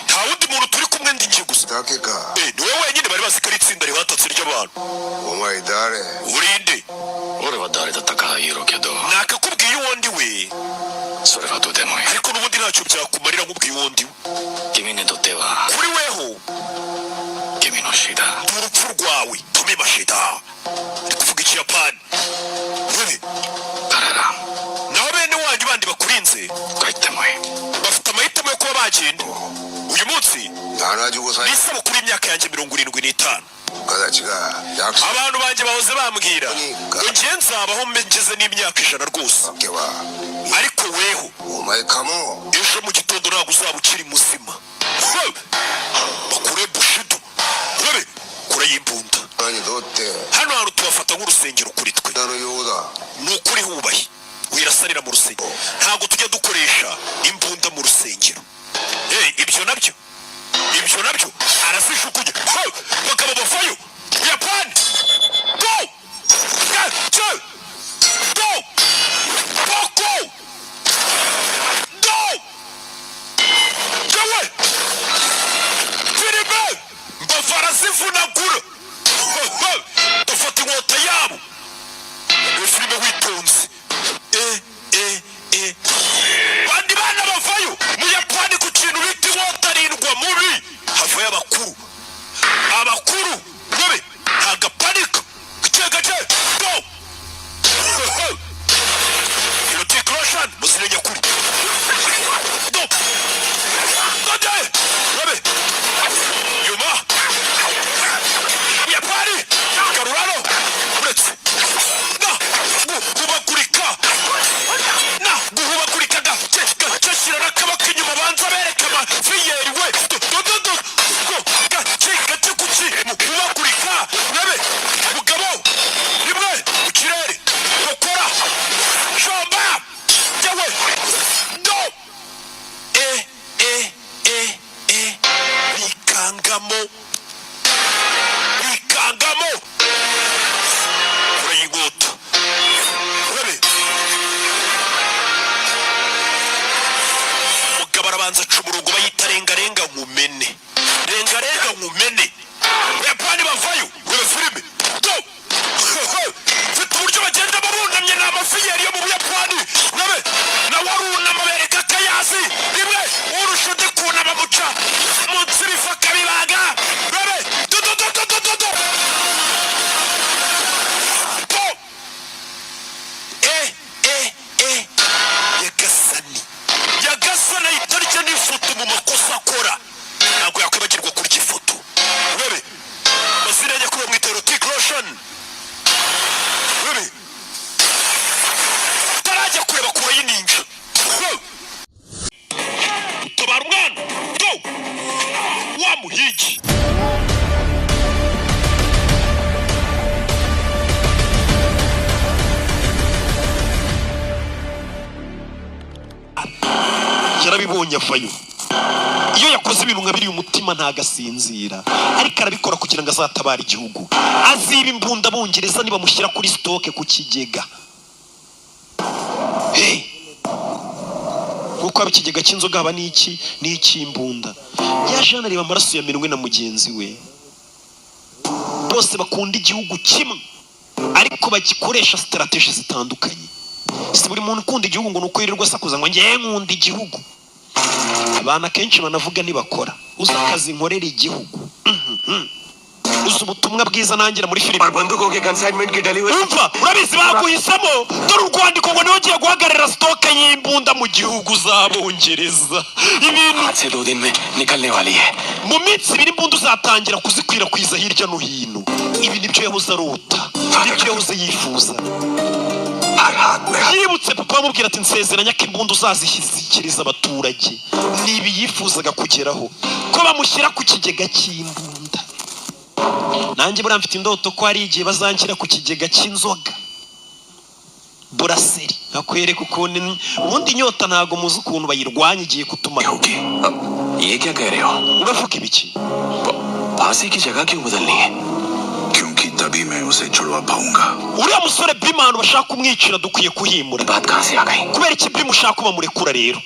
nta wundi muntu turi kumwe ndi njye gusa ni wowe wenyine bari bazi ko ari itsinda rihatatse ry'abantu urinde nakakubwiye uwo ndi we ariko n'ubundi ntacyo byakumarira nkubwiye uwo ndi we kuri weho ndi urupfu rwawe tome mashida ndi kuvuga ikiyapani naho bene wanyu bandi bakurinze bafite amahitamo yo kuba bagenda uyu munsi ni isabukuru y'imyaka yanjye 75 abantu banjye bahoze bambwira ngo ngiye nzabaho ngeze n'imyaka 100 rwose ariko weho ejo mu gitondo ntabwo uzaba ukiri muzima bakure bushido kure y'imbunda hano hantu tubafata nk'urusengero kuri twe ni ukuri hubahe wirasanira mu rusengero ntabwo tujya dukoresha imbunda mu rusengero ibyo nabyo arasishukunye bakaba bafayo Yapani go Boko go Jawe Filibe mbafarasivunagura dufata inkota yabo Filibe witonze bandi bana bavayo mu Yapani ku kintu bita inkota arindwa mubi havayo abakuru nobe agapanika gace go Roshan musirenya kuri go gode nobe yuma Yapani karurano uretse guhubakurika gacashira n'akabaka inyuma banza bereka amafiyeri we gace kuki guhubakurika nabe mugabo rimwe mu kirere gukora shomba jawe do bikangamo kure y'ingoto barabanza cumurugo bayita rengarenga nkumene Yapani bavayo wele filime go mfite uburyo bagenda babunamye n'amafiyeri yo mu Buyapani nabe na warunama bereka kayazi rimwe urusha undi kunama muca munsi bifaka bibaga nabe do yagasana itarike n'ifoto mu makosa akora ntabwo yakwibagirwa kurya ifoto urebe mazina ajya kuba mwita Erotic Roshan urebe utarajya kureba kure y'ininja utabara umwana go wa muhigi yarabibonye avayo iyo yakoze ibintu nka biri umutima ntagasinzira ariko arabikora kugira ngo azatabara igihugu aziba imbunda abongereza niba mushyira kuri stoke ku kigega kuko aba ikigega cy'inzoga haba n'icy'imbunda yaje anareba amaraso ya Minwe na mugenzi we bose bakunda igihugu kimwe ariko bagikoresha strategy zitandukanye si buri muntu ukunda igihugu ngo nuko yirirwa sakuza ngo ngiye nkunda igihugu abana kenshi banavuga nibakora uza akazi nkorera igihugu uzi ubutumwa bwiza nangira muri filime और बंदूकों के कंसाइनमेंट की delivery umva urabizi baguhisemo dore u Rwanda ngo niwe ugiye guhagarara stoke y'imbunda mu gihugu z'Abongereza ibintu आज से 2 दिन में निकलने वाली है mu minsi 2 imbunda uzatangira kuzikwirakwiza hirya no hino ibi nibyo yahoze arota nibyo yahoze yifuza हर हाथ में yibutse papa amubwira ati nsezeranya ko imbunda uzazishyikiriza abaturage nibi yifuzaga kugeraho ko bamushyira ku kigega cy'imbunda nanjye buriya mfite indoto ko hari igihe bazanshyira ku kigega cy'inzoga buraseri akwereka ukuntu ubundi inyota ntago muzi ukuntu bayirwanya igiye kutumara होगी ये क्या कह रहे हो uravuga ibiki फांसी की जगह क्यों बदलनी है क्योंकि तभी मैं उसे छुड़वा पाऊंगा uriya musore bimanu bashaka kumwicira dukwiye kuhimura बात कहां से आ गई kubera iki bimu ushaka kubamurekura rero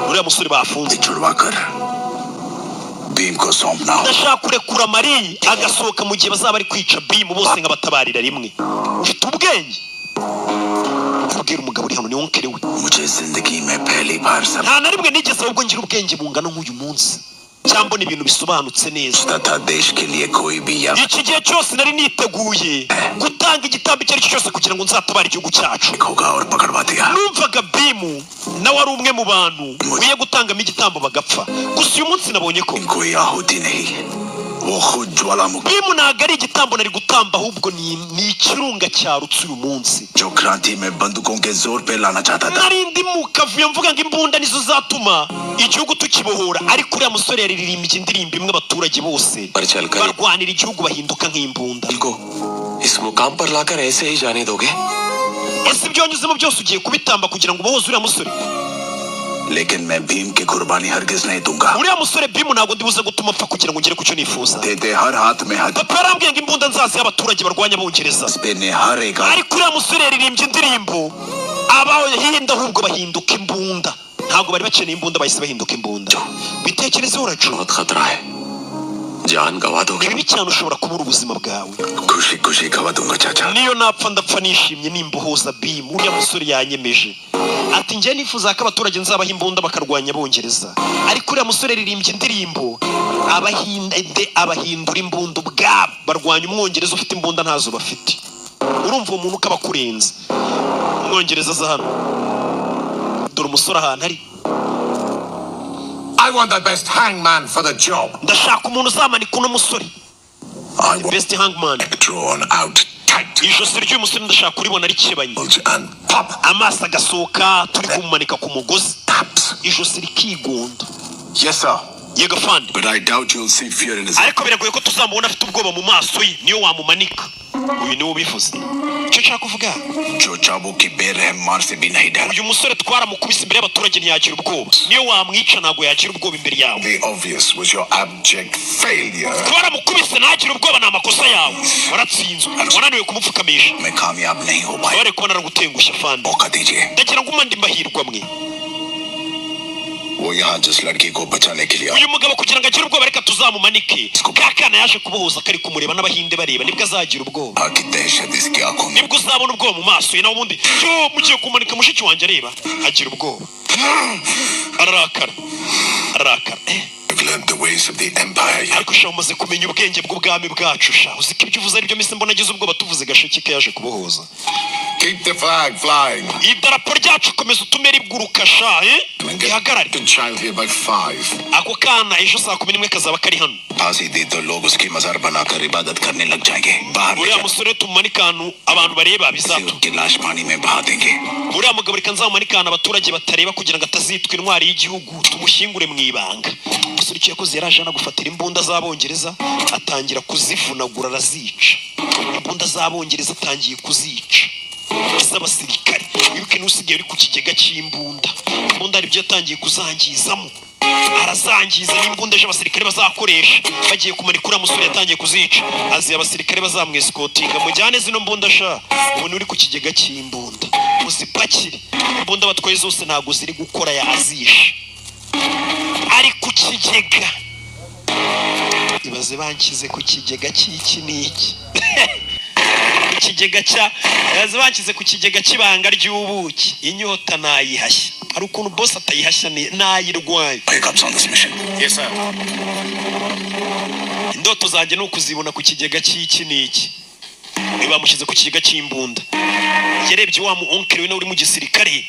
uriya musore bafunze छुड़वा कर भीम को सौंपना हो ndashaka kurekura Mari agasohoka mu gihe bazaba ari kwica bimu bose nkabatabarira rimwe ufite ubwenge kubwira umugabo uri hano ni wonkere we मुझे जिंदगी में पहली बार सब nta na rimwe nigeze ahubwo ngira ubwenge bungana nk'uyu munsi cyangwa ibintu bisobanutse neza था देश के लिए कोई भी या iki gihe cyose nari niteguye gutanga igitambo icyo ari cyo cyose kugira ngo nzatabare igihugu cyacu होगा और पकड़वा दिया numvaga bimu nawe ari umwe mu bantu ugiye gutangamo igitambo bagapfa gusa uyu munsi nabonye ko कोई आहुति नहीं वो खुद ज्वालामुखी bimu ntabwo ari igitambo nari gutamba ahubwo ni ikirunga cyarutse uyu munsi जो क्रांति में बंदूकों के जोर पे लाना चाहता था nari ndi mu kavuyo mvuga ngo imbunda nizo zatuma igihugu tukibohora ariko uriya musore yaririmbye indirimbo imwe abaturage bose barwanira igihugu bahinduka nk'imbunda को इस मुकाम पर लाकर ऐसे ही जाने दोगे ese ibyo wanyuzemo byose ugiye kubitamba kugira ngo ubohoze uriya musore लेकिन मैं भीम की कुर्बानी हरगिज नहीं दूंगा uriya musore bimu ntabwo ndibuze gutuma apfa kugira ngo ngere ku cyo nifuza देते हर हाथ में हाथ papa yarambwiye ngo imbunda nzaziha abaturage barwanya Abongereza पे ने हर एक ariko uriya musore yaririmbye indirimbo abahinda ahubwo bahinduka imbunda ntabwo bari bakeneye imbunda bahise bahinduka imbunda bitekerezeho uracu बहुत खतरा है जान गवा दोगे ibi cyane ushobora kubura ubuzima bwawe खुशी खुशी गवा दूंगा चाचा niyo napfa ndapfa nishimye nimbohoza bimu uriya musore yanyemeje ati njye nifuza ko abaturage nzabaha imbunda bakarwanya Abongereza ariko uriya musore yaririmbye indirimbo abahindura imbunda ubwabo barwanya umwongereza ufite imbunda ntazo bafite urumva uwo muntu ukaba akurenze umwongereza aza hano dore umusore ahantu ari I want the best hangman for the job ndashaka umuntu uzamanika uno musore I want best hangman drawn out tight ijosi ry'uyu musore ndashaka kuribona rikebanye and pop amaso agasohoka turi kumumanika ku mugozi taps ijosi rikigonda yes sir yego fandi but I doubt you'll see fear in his ariko biragoye ko tuzamubona afite ubwoba mu maso ye niyo wamumanika uyu niwe ubivuze icyo nshaka kuvuga जो चाबुक की बेरहम मार से भी नहीं डरा uyu musore twaramukubise imbere y'abaturage ntiyagira ubwoba niyo wamwica ntabwo yagira ubwoba imbere yawe the obvious was your abject failure twaramukubise ntagire ubwoba ni amakosa yawe waratsinzwe wananiwe kumupfukamisha मैं कामयाब नहीं हो पाया bare kuba naragutengushye fandi मौका दीजिए ndagira ngo umande mbahirwa mwe वो यहाँ जिस लड़की को बचाने के लिए uyu mugabo kugira ngo agire ubwoba reka tuzamumanike ka kana yaje kubohoza kari kumureba n'abahinde bareba nibwo azagira ubwoba की दहशत इसकी आंखों में nibwo uzabona ubwoba mu maso ye nawe ubundi cyo mugiye kumanika mushiki wanjye areba agira ubwoba ararakara learned the ways of the empire ariko sha umaze kumenya ubwenge bw'ubwami bwacu sha uzi ko ibyo uvuze ari byo mise mbona agize ubwoba tuvuze gashiki ke yaje kubohoza keep the flag flying idarapo ryacu komeza utume riguruka sha ihagarare the child here by 5 ako kana ejo saa 11 kazaba kari hano फांसी दी तो लोग उसकी मजार बनाकर इबादत करने लग जाएंगे बाहर uriya musore tumumanika ahantu abantu bareba bizatu की लाश पानी में बहा देंगे uriya mugabo reka nzamumanika ahantu abaturage batareba kugira ngo atazitwa intwari y'igihugu tumushyingure mu ibanga umusore icyo yakoze yaraje anagufatira imbunda z'Abongereza atangira kuzivunagura arazica imbunda z'Abongereza atangiye kuzica iz'abasirikare wibuke n'usigaye uri ku kigega cy'imbunda imbunda ari byo yatangiye kuzangizamo arazangiza n'imbunda ejo abasirikare bazakoresha bagiye kumanika uriya musore yatangiye kuzica azi abasirikare bazamwesikotinga mujyane zino mbunda sha ubona uri ku kigega cy'imbunda muzipakire imbunda batwaye zose ntabwo ziri gukora yazishe ari ku kigega ibaze bankize ku kigega cy'iki n'iki ikigega cya yazibankize ku kigega cy'ibanga ry'ubuki inyota nayihashye hari ukuntu boss atayihashya nayirwaye wake up on this mission yes sir indoto zanjye ni ukuzibona ku kigega cy'iki n'iki. Bamushyize ku kigega cy'imbunda. Yarebye wa mu oncle we na uri mu gisirikare.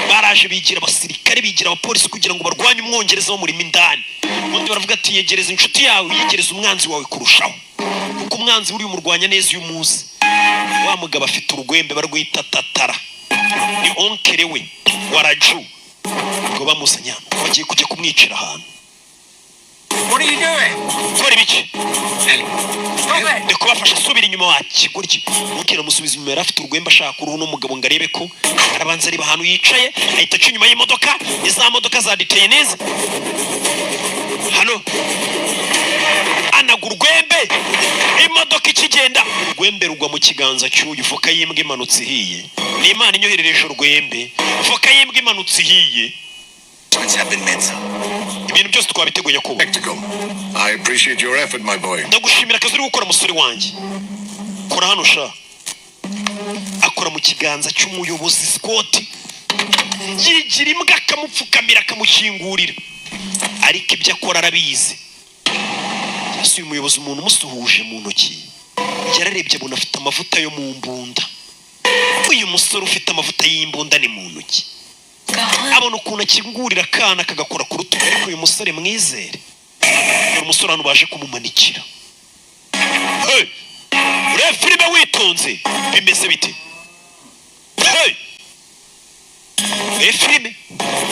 Baraje bigira abasirikare bigira abapolisi kugira ngo barwanye umwongereza wo muri mindani. Undi baravuga ati yegereza inshuti yawe yegereza umwanzi wawe kurushaho. Kuko umwanzi uri umurwanya neza uyu munsi. Wa mugabo afite urugwembe barwita tatara. Ni oncle we waraju. Ngo bamusanya bagiye kujya kumwicira ahantu. What are you doing? Kora ibiki? Stop it! Ndiko bafasha subira inyuma wakigurye. Mukira musubiza inyuma yarafite urugwembe ashaka uruhu n'umugabo ngarebe ko arabanza ari bahantu yicaye ahita aca inyuma y'imodoka iza modoka za detainees. Hano anagurwembe imodoka ikigenda urwembe rugwa mu kiganza cy'uyu voka yimbwa imanutse ihiye. Ni Imana inyoherereje urwembe voka yimbwa imanutse ihiye. Ibintu byose twabiteguye kuba. I appreciate your effort, my boy. Ndagushimira akazi uri gukora musore wanjye. Kora hano sha. Akora mu kiganza cy'umuyobozi Scott. Yigira imbwa akamupfukamira akamushingurira. Ariko ibyo akora arabizi. Yasuye umuyobozi umuntu musuhuje mu ntoki. Yararebye abona afite amavuta yo mu mbunda. Uyu musore ufite amavuta y'imbunda ni mu ntoki. Abona ukuntu akingurira akana kagakora ku rutugu ariko uyu musore mwizere. Uyu musore hano baje kumumanikira. Hey! Ure filime witonze bimeze bite? Hey! Filime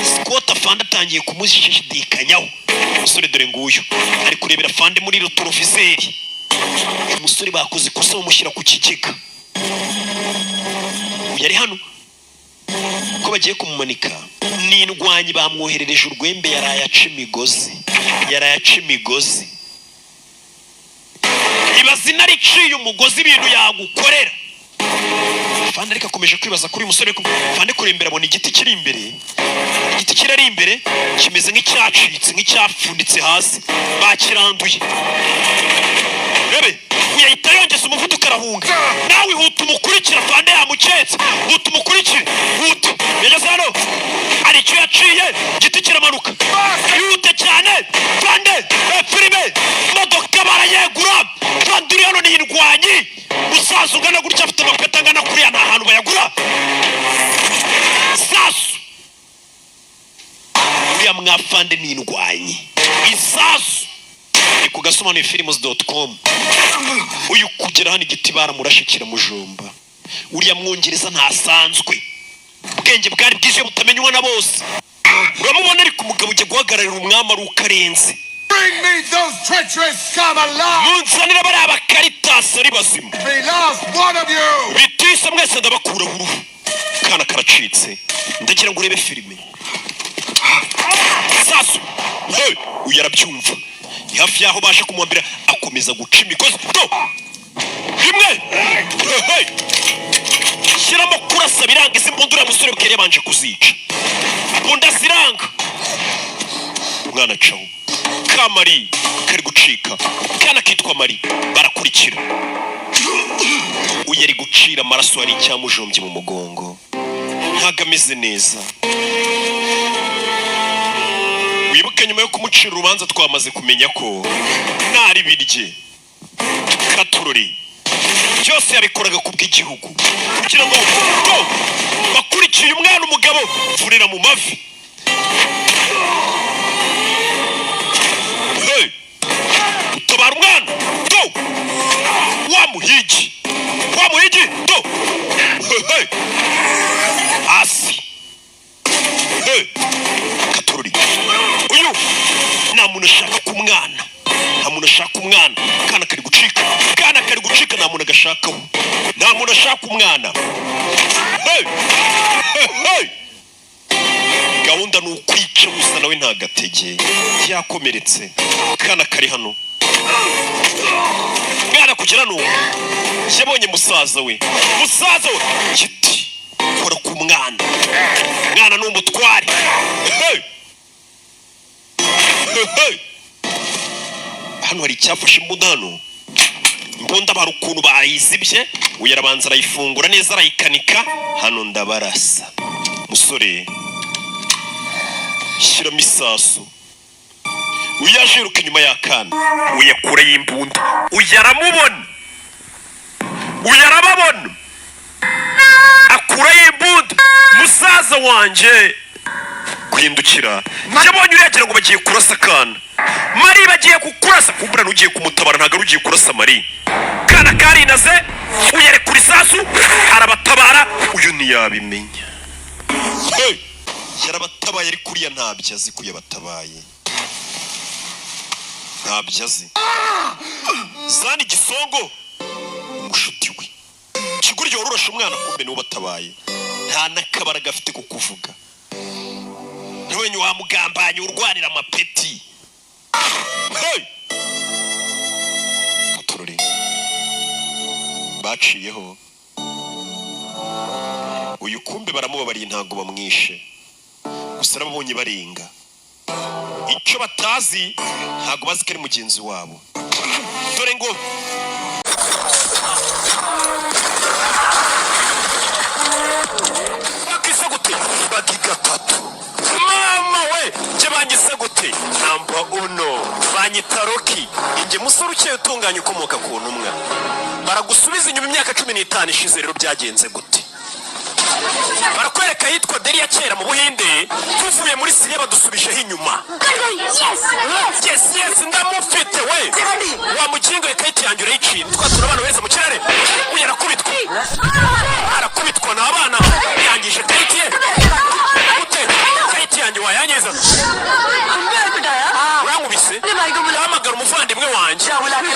Scott afande atangiye kumushishidikanyaho. Umusore dore nguyu ari kurebera afande muri rotorofizeri. Uyu musore bakoze ikosa bamushyira ku kigega. Yari hano ko bagiye kumumanika ni indwanyi bamwoherereje urwembe yaraye aca imigozi. Ibaze nariciye umugozi ibintu yagukorera. Fande ariko akomeje kwibaza kuri uyu musore ko Fande kurembera abona igiti kiri imbere. Igiti kirari imbere kimeze nk'icyacitse nk'icyafunditse hasi bakiranduye. Rebe uyahita yongeza umuvuduko arahunga. Nawe huta umukurikira Fande yamuketse. Huta umukurikira. Huta. Yageze hano. Ari icyo yaciye igiti kiramanuka. Yute cyane. Fande filime modoka barayegura. Fande uri hano ni indwanyi. Musaza ugana gutya afite amapeta angana kuriya nta hantu bayagura. Sasu uriya mwafande ni indwanyi. Isasu ni ku gasomanufilms.com. Uyu kugera hano igiti baramurashikira mujomba. Uriya mwongereza ntasanzwe. Ubwenge bwari bwije butamenywa na bose. Uramubona ari ku mugabo ujya guhagararira umwami ari ukarenze. Bring me those treacherous scum alive! Munsanira bari abakaritasi ari bazima. The last one of you! Bitise mwese ndabakura uruhu. Kana karacitse. Ndagira ngo urebe filime. Sasu. Hey, uyu arabyumva. Ni hafi yaho baje kumwambira akomeza guca imigozi. Do! Rimwe! Hey! Shyiramo kurasa biranga izi mbundura musore bwere yabanje kuzica. Bunda ziranga. Umwana cawo. Kamari kari gucika. Kana kitwa Mari barakurikira. Uyu ari gucira amaraso ari cyamujombye mu mugongo. Ntago ameze neza. Wibuke nyuma yo kumucira urubanza twamaze kumenya ko ntari birye. Katurori byose yabikoraga ku bw'igihugu kugira ngo bakurikiye umwana umugabo vurira mu mavi. Hey! Utabara umwana! Do! Wamuhigi! Do! Hey! Asi! Hey! Katurori uyu nta muntu ashaka ku mwana. Nta muntu ashaka umwana. Kana kari gucika nta muntu agashakaho. Nta muntu ashaka umwana. Hey! Hey! Gahunda ni ukwica gusa nawe ntagatege. Yakomeretse. Kana kari hano. Mwana kugera no. Yabonye musaza we. Kiti. Kora ku mwana. Mwana ni umutware. Hey! Hey! Hano hari icyafashe imbunda hano. Imbunda bari ukuntu bayizibye. Uyarabanza arayifungura neza arayikanika. Hano ndabarasa. Musore. Shyiramo isasu. uyajiruka inyuma y'akana uyakura y'imbunda uyaramubona uyarababona akura y'imbunda musaza wanje guhindukira yabonye uregera ngo bagiye kurasa akana Mari bagiye kukurasa kumbura nugiye kumutabara ntago ugiye kurasa Mari kana karinaze uyere kuri sasu arabatabara uyu ntiyabimenya yarabatabaye ari kuriya ntabyo azi kuya batabaye ntabyo azi zani gisongo umushuti we kiguryo warurasha umwana kumbe niwe batabaye nta nakabara gafite kukuvuga ntiwenye wamugambanye urwanira amapeti Mutururi baciyeho uyu kumbe baramubabariye ntago bamwishe gusa nabonye baringa icyo batazi ntago bazi ko ari mugenzi wabo dore ngo bakisa gute bagigatatu mama we je banyise gute namba uno banyitaroki inge musoro ukeye utunganya ukomoka ku ntumwa baragusubiza inyuma imyaka 15 ishize rero byagenze gute barakwereka yitwa Delia kera mu Buhinde tuvuye muri Syria badusubijeho inyuma yes ndamufite we wa mukingo ekayiti yanjye urayici twatuna abana beza mu kirere uyarakubitwa arakubitwa n'abana yangije kayiti ye ute kayiti yanjye wayanyeza urangubise hamagara umuvandimwe wanjye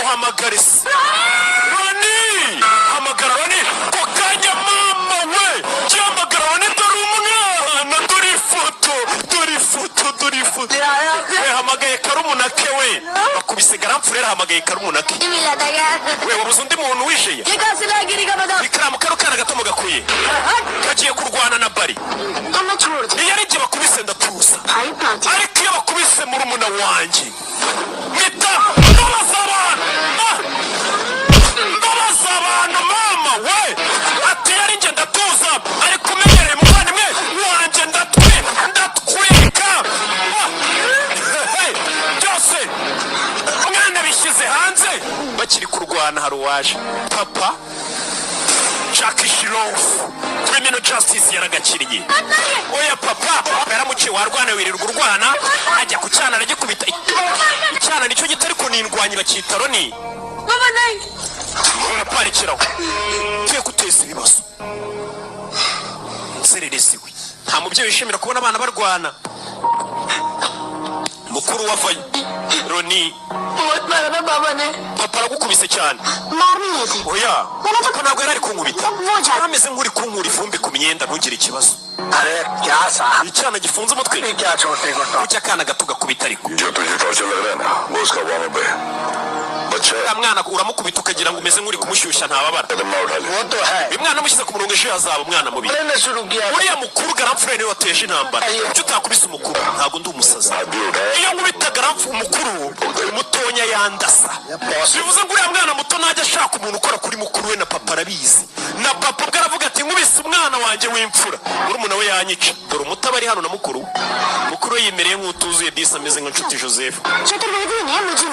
uhamagare se Roni hamagara Roni kokanya mama we cyamagara Roni dore umwana dore ifoto we hamagaye karumunake we bakubise garamfurera hamagaye karumunake we wabuze undi muntu wisheya ikaramu karukana gatomo gakuye kagiye kurwana na bari iyo ari gihe bakubise ndatuza ariko iyo bakubise murumuna wanjye mita ndabaza abantu mama we ati yari nge ndatuza ariko umenyereye muvandimwe wanjye ndatwika byose umwana bishyize hanze bakiri kurwana hari uwaje papa Jackie Shirof criminal justice yaragakiriye oya papa yaramuciye warwana wirirwa urwana ajya ku cyana aragikubita icyana nicyo gitari kunindwanya bakita Roni uraparikiraho tuye kuteza ibibazo nsereresiwe nta mubyeyi wishimira kubona abana barwana mukuru wavayo Roni papa aragukubise cyane oya papa ntabwo yari ari kunkubita ameze nk'uri kunkura ivumbi ku myenda ntugire ikibazo icyana gifunze umutwe kuki akana gato gakubita ariko mwana uramukubita ukagira ngo umeze nk'uri kumushyushya ntababara uyu mwana amushyize ku murongo ejo yazaba umwana mubi uriya mukuru garamfure niwe wateje intambara kuki utakubise umukuru ntabwo ndi umusazi iyo nkubita garamfure umukuru mutonya yandasa bivuze ngo uriya mwana muto najya ashaka umuntu ukora kuri mukuru we na papa arabizi na papa ubwo aravuga ati nkubise umwana wanjye w'imfura murumuna we yanyica dore umutaba ari hano na mukuru we yimereye nk'utuzuye disi ameze nka nshuti Joseph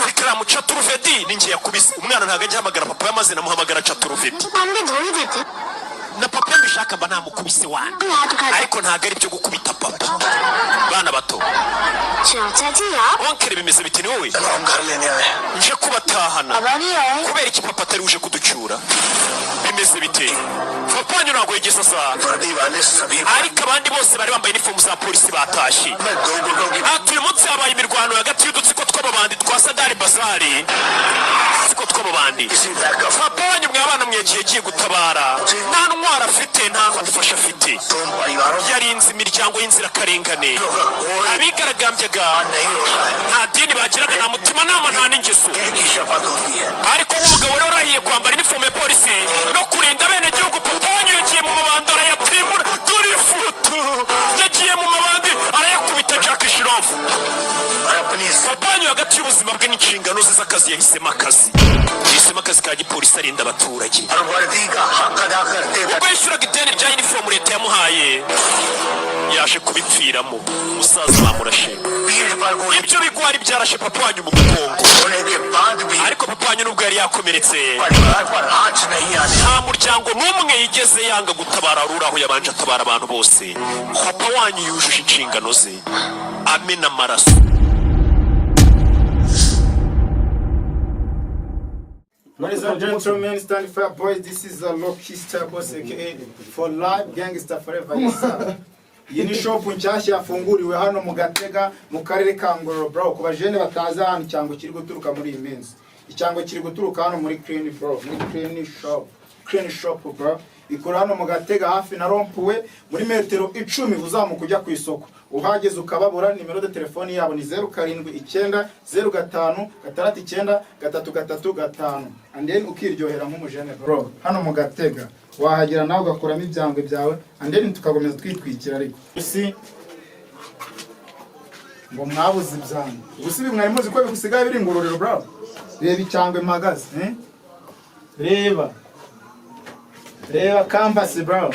ikaramu Chaturvedi ninjye yakubise umwana ntago ajya hamagara papa yamaze namuhamagara Chaturvedi na papa mbishaka mba namukubise wana ariko ntago ari byo gukubita papa bana bato onkere bimeze biti ni wowe nje kubatahana kubera iki papa atari uje kuducyura bimeze biti papa wanyu ntago yigeze saa ariko abandi bose bari bambaye inifomu za polisi batashye uyu munsi habaye imirwano hagati y'udutsiko tw'ababandi twa Sadari Bazari udutsiko tw'ababandi papa wanyu mwabana mwegiye gutabara nta ntwara afite nta gufasha afite yarinze imiryango y'inzirakarengane abigaragambyaga nta dini bagiraga nta mutima nama nta n'ingeso ariko nk'umugabo rero urahiye kwambara inifomu ya polisi no kurinda bene gihugu papa wanyu yagiye mu mabandi arayapimura dore ifoto yagiye mu mabandi arayakubita Jackie Shirof papa wanyu hagati y'ubuzima bwe n'inshingano ze z'akazi yahisemo akazi ka gipolisi arinda abaturage ubwo yishyuraga ideni rya inifomu leta yamuhaye yaje kubipfiramo umusaza bamurashe ibyo bigwari byarashe papa wanyu mu mugongo ariko papa wanyu nubwo yari yakomeretse nta muryango n'umwe yigeze yanga gutabara ruraho yabanje atabara abantu bose papa wanyu yujuje inshingano ze amena amaraso. Ladies and gentlemen, stand for boys. This is a Lucky Star Boss, aka for life gangster forever. Yes, sir. Iyi ni shop nshyashya yafunguriwe hano mu Gatega mu karere ka Ngororero bro. Ku bajene bataza hano icyango kiri guturuka muri iyi minsi. Icyango kiri guturuka hano muri Clean bro. Muri Clean shop bro. Ikora hano mu Gatega hafi na rompuwe muri metero 10 uzamuka kujya ku isoko. Uhageze ukababura nimero de telefoni yabo ni 079 05 69 335 and then ukiryohera nk'umujene bro. Hano mu Gatega wahagera nawe ugakoramo ibyangwe byawe and then tukagomeza twitwikira ariko usi ngo mwabuze ibyangwe ubusibi mwari muzi ko bigusigaye biri Ngororero bro. Reba icyangwe mpagaze reba canvas bro.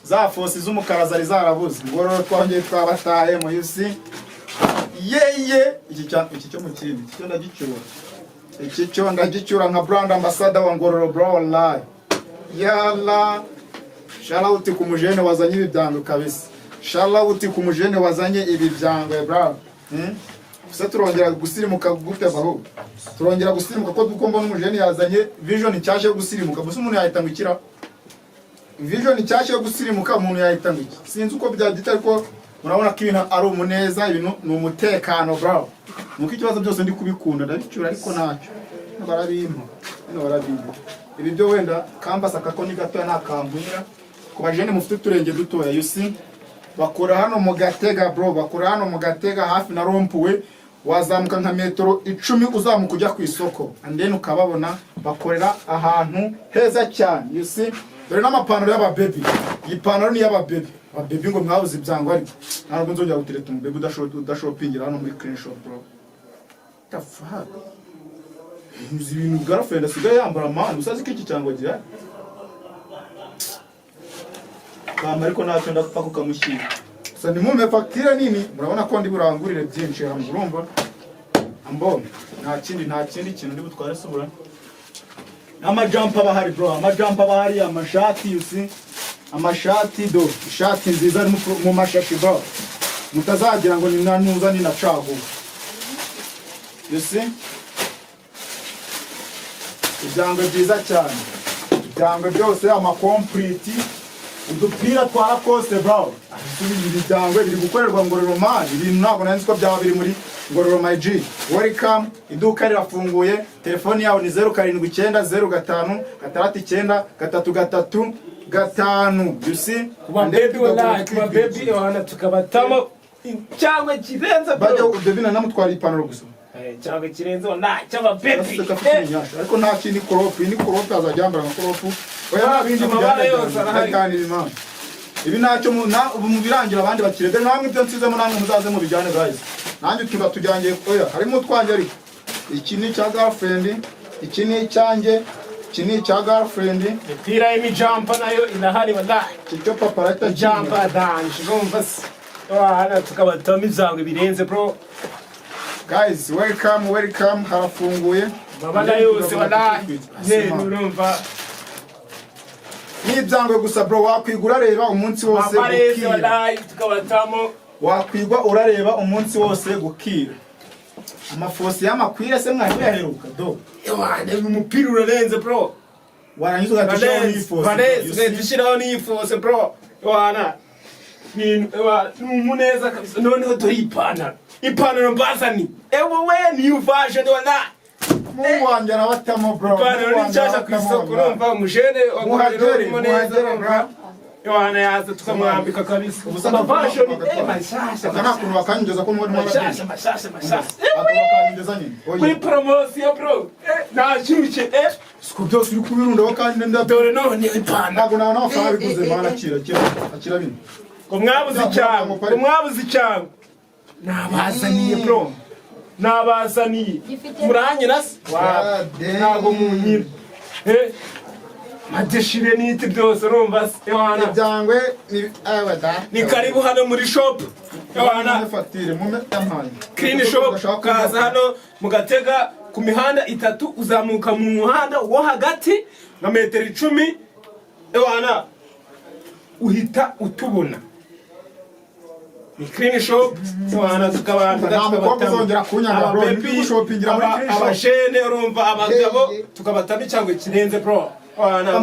Za fosi z'umukara zari zarabuze Ngororero twongeye twabataye mu yusi iki cyo mu kindi iki cyo ndagicyura nka brand ambassador wa Ngororero bro wallahi yalla shout ku mujene wazanye ibidyango kabisa shout ku mujene wazanye ibidyango bro. Gusa turongera gusirimuka guteba aho turongera gusirimuka ko dukomba n'umujene yazanye vision cyashe gusirimuka gusa umuntu yahitangukira vision cyashe gusirimuka umuntu yahitangukira sinzi uko byagita ariko murabona ko ibintu ari umuneza ibintu ni umutekano bro. Nuko ikibazo byose ndi kubikunda ndabicyura ariko ntacyo barabimpa ibi byo wenda campus akakoni gato nakambuira ku bajene mufite turenge dutoya you see bakora hano mu Gatega bro. Bakora hano mu Gatega hafi na rompuwe wazamuka nka metero 10 uzamuka kujya ku isoko and then ukababona bakorera ahantu heza cyane you see. Dore n'amapantaro y'aba baby iyi pantaro ni y'aba baby ngo mwabuze ibyango ariko ntabwo nzongera gutereta mu baby udashopingira hano muri Clean shop bro. The fuck uzi ibintu girlfriend asigaye yambara man usazi ko iki cyango gira kama ariko ntacyo ndapfa kukamushyira gusa ni mume facture nini murabona ko ndi burangurire byinshi urumva ambone nta kindi kintu ndi butware subura amajampa bahari bro. Amajampa bahari amashati you see amashati do ishati nziza mu mashashi bro. Mutazagira ngo ni nanuza ni nacago you see ibyango byiza cyane ibyango byose ama complete udupira twara kose bro. Ibi byangwe biri gukorerwa Ngororero man ibintu ntabwo nanzi ko byaba biri muri Ngororero my G. Welcome iduka rirafunguye telefoni yawe ni 0790 05 335 you see kuba baby wallahi kuba baby wana tukabatamo cyangwa kirenza bajya udebina namutwara ipantaro gusa cyangwa kirenza wallahi cyangwa baby ariko nta kindi crop ni crop azajyambara na crop oya bindi mabara yose arahari imana ibi ntacyo mu birangira abandi bakirede namwe byo nsizemo namwe muzaze mu bijyane guys nanjye tuba tujyangiye oya harimo twanje ariko iki ni cya girlfriend iki ni cyanjye iki ni cya girlfriend ipira y'imijampa nayo inahari wallahi cyo paparata jumpa dance urumva se wana tukabatamo ibyango birenze bro. Guys welcome harafunguye babana yose wallahi urumva n'ibyangwe gusa bro. Wakwigura reba umunsi wose gukira wallahi tukabatamo wakwigwa urareba umunsi wose gukira amafosi y'amakwire se mwari yaheruka do wana umupira urarenze bro. warangiza ugatishiraho n'ifosi dushiraho n'ifose bro wana ni umuneza kabisa. Noneho dore ipantaro mbazani ewe new version wallahi muwanje nabatamo bro. Ipantaro ni cyasha ku isoko urumva umujene wa Ngororero umuneza bro. Yohana yaza tukamwambika kabisa ubusana fashion mashasha kana kunwa kanjeza ko muri mashasha atwakanjeza nyine kuri promotion bro nashyushye siko byose uri kubirunda wakandi nda dore none ipana ntabwo nawe n'amafaranga biguze mana akira bino ko mwabuze icyango nabazaniye bro nabazaniye muranye nasi ntabwo munyira madeshire n'iti byose urumva se wana ibyangwe ni ewe da ni karibu hano muri shop wana facture mume yampaye clean shop kaza hano mugatega ku mihanda 3 uzamuka mu muhanda wo hagati na metero 10 wana uhita utubona ni clean shop wana tukabazongera kunyanga bro ni shoppingira muri clean shop abashene urumva abagabo tukabatami cyangwa kirenze bro wana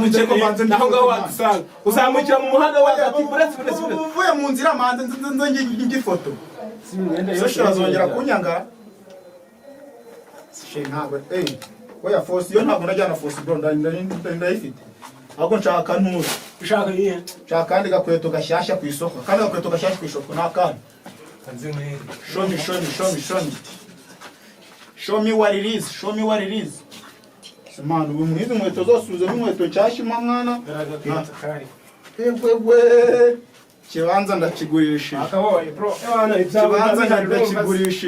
naho ngaho watsanga uzamukira mu muhanda wa hagati buretse uvuye mu nzira manze nze ngifoto so azongera kunyanga she ntabwo oya force yo ntabwo najyana force bro ndayifite ahubwo nshaka ntuzi ushaka yiye nshaka kandi gakweto gashyashya ku isoko kandi gakweto gashyashya ku isoko nakandi kanze mwere show me what it is Simana ubu mwizi nkweto zose uze nkweto nshyashya mwana kibanza ndakigurisha akaboye bro kibanza ndakigurisha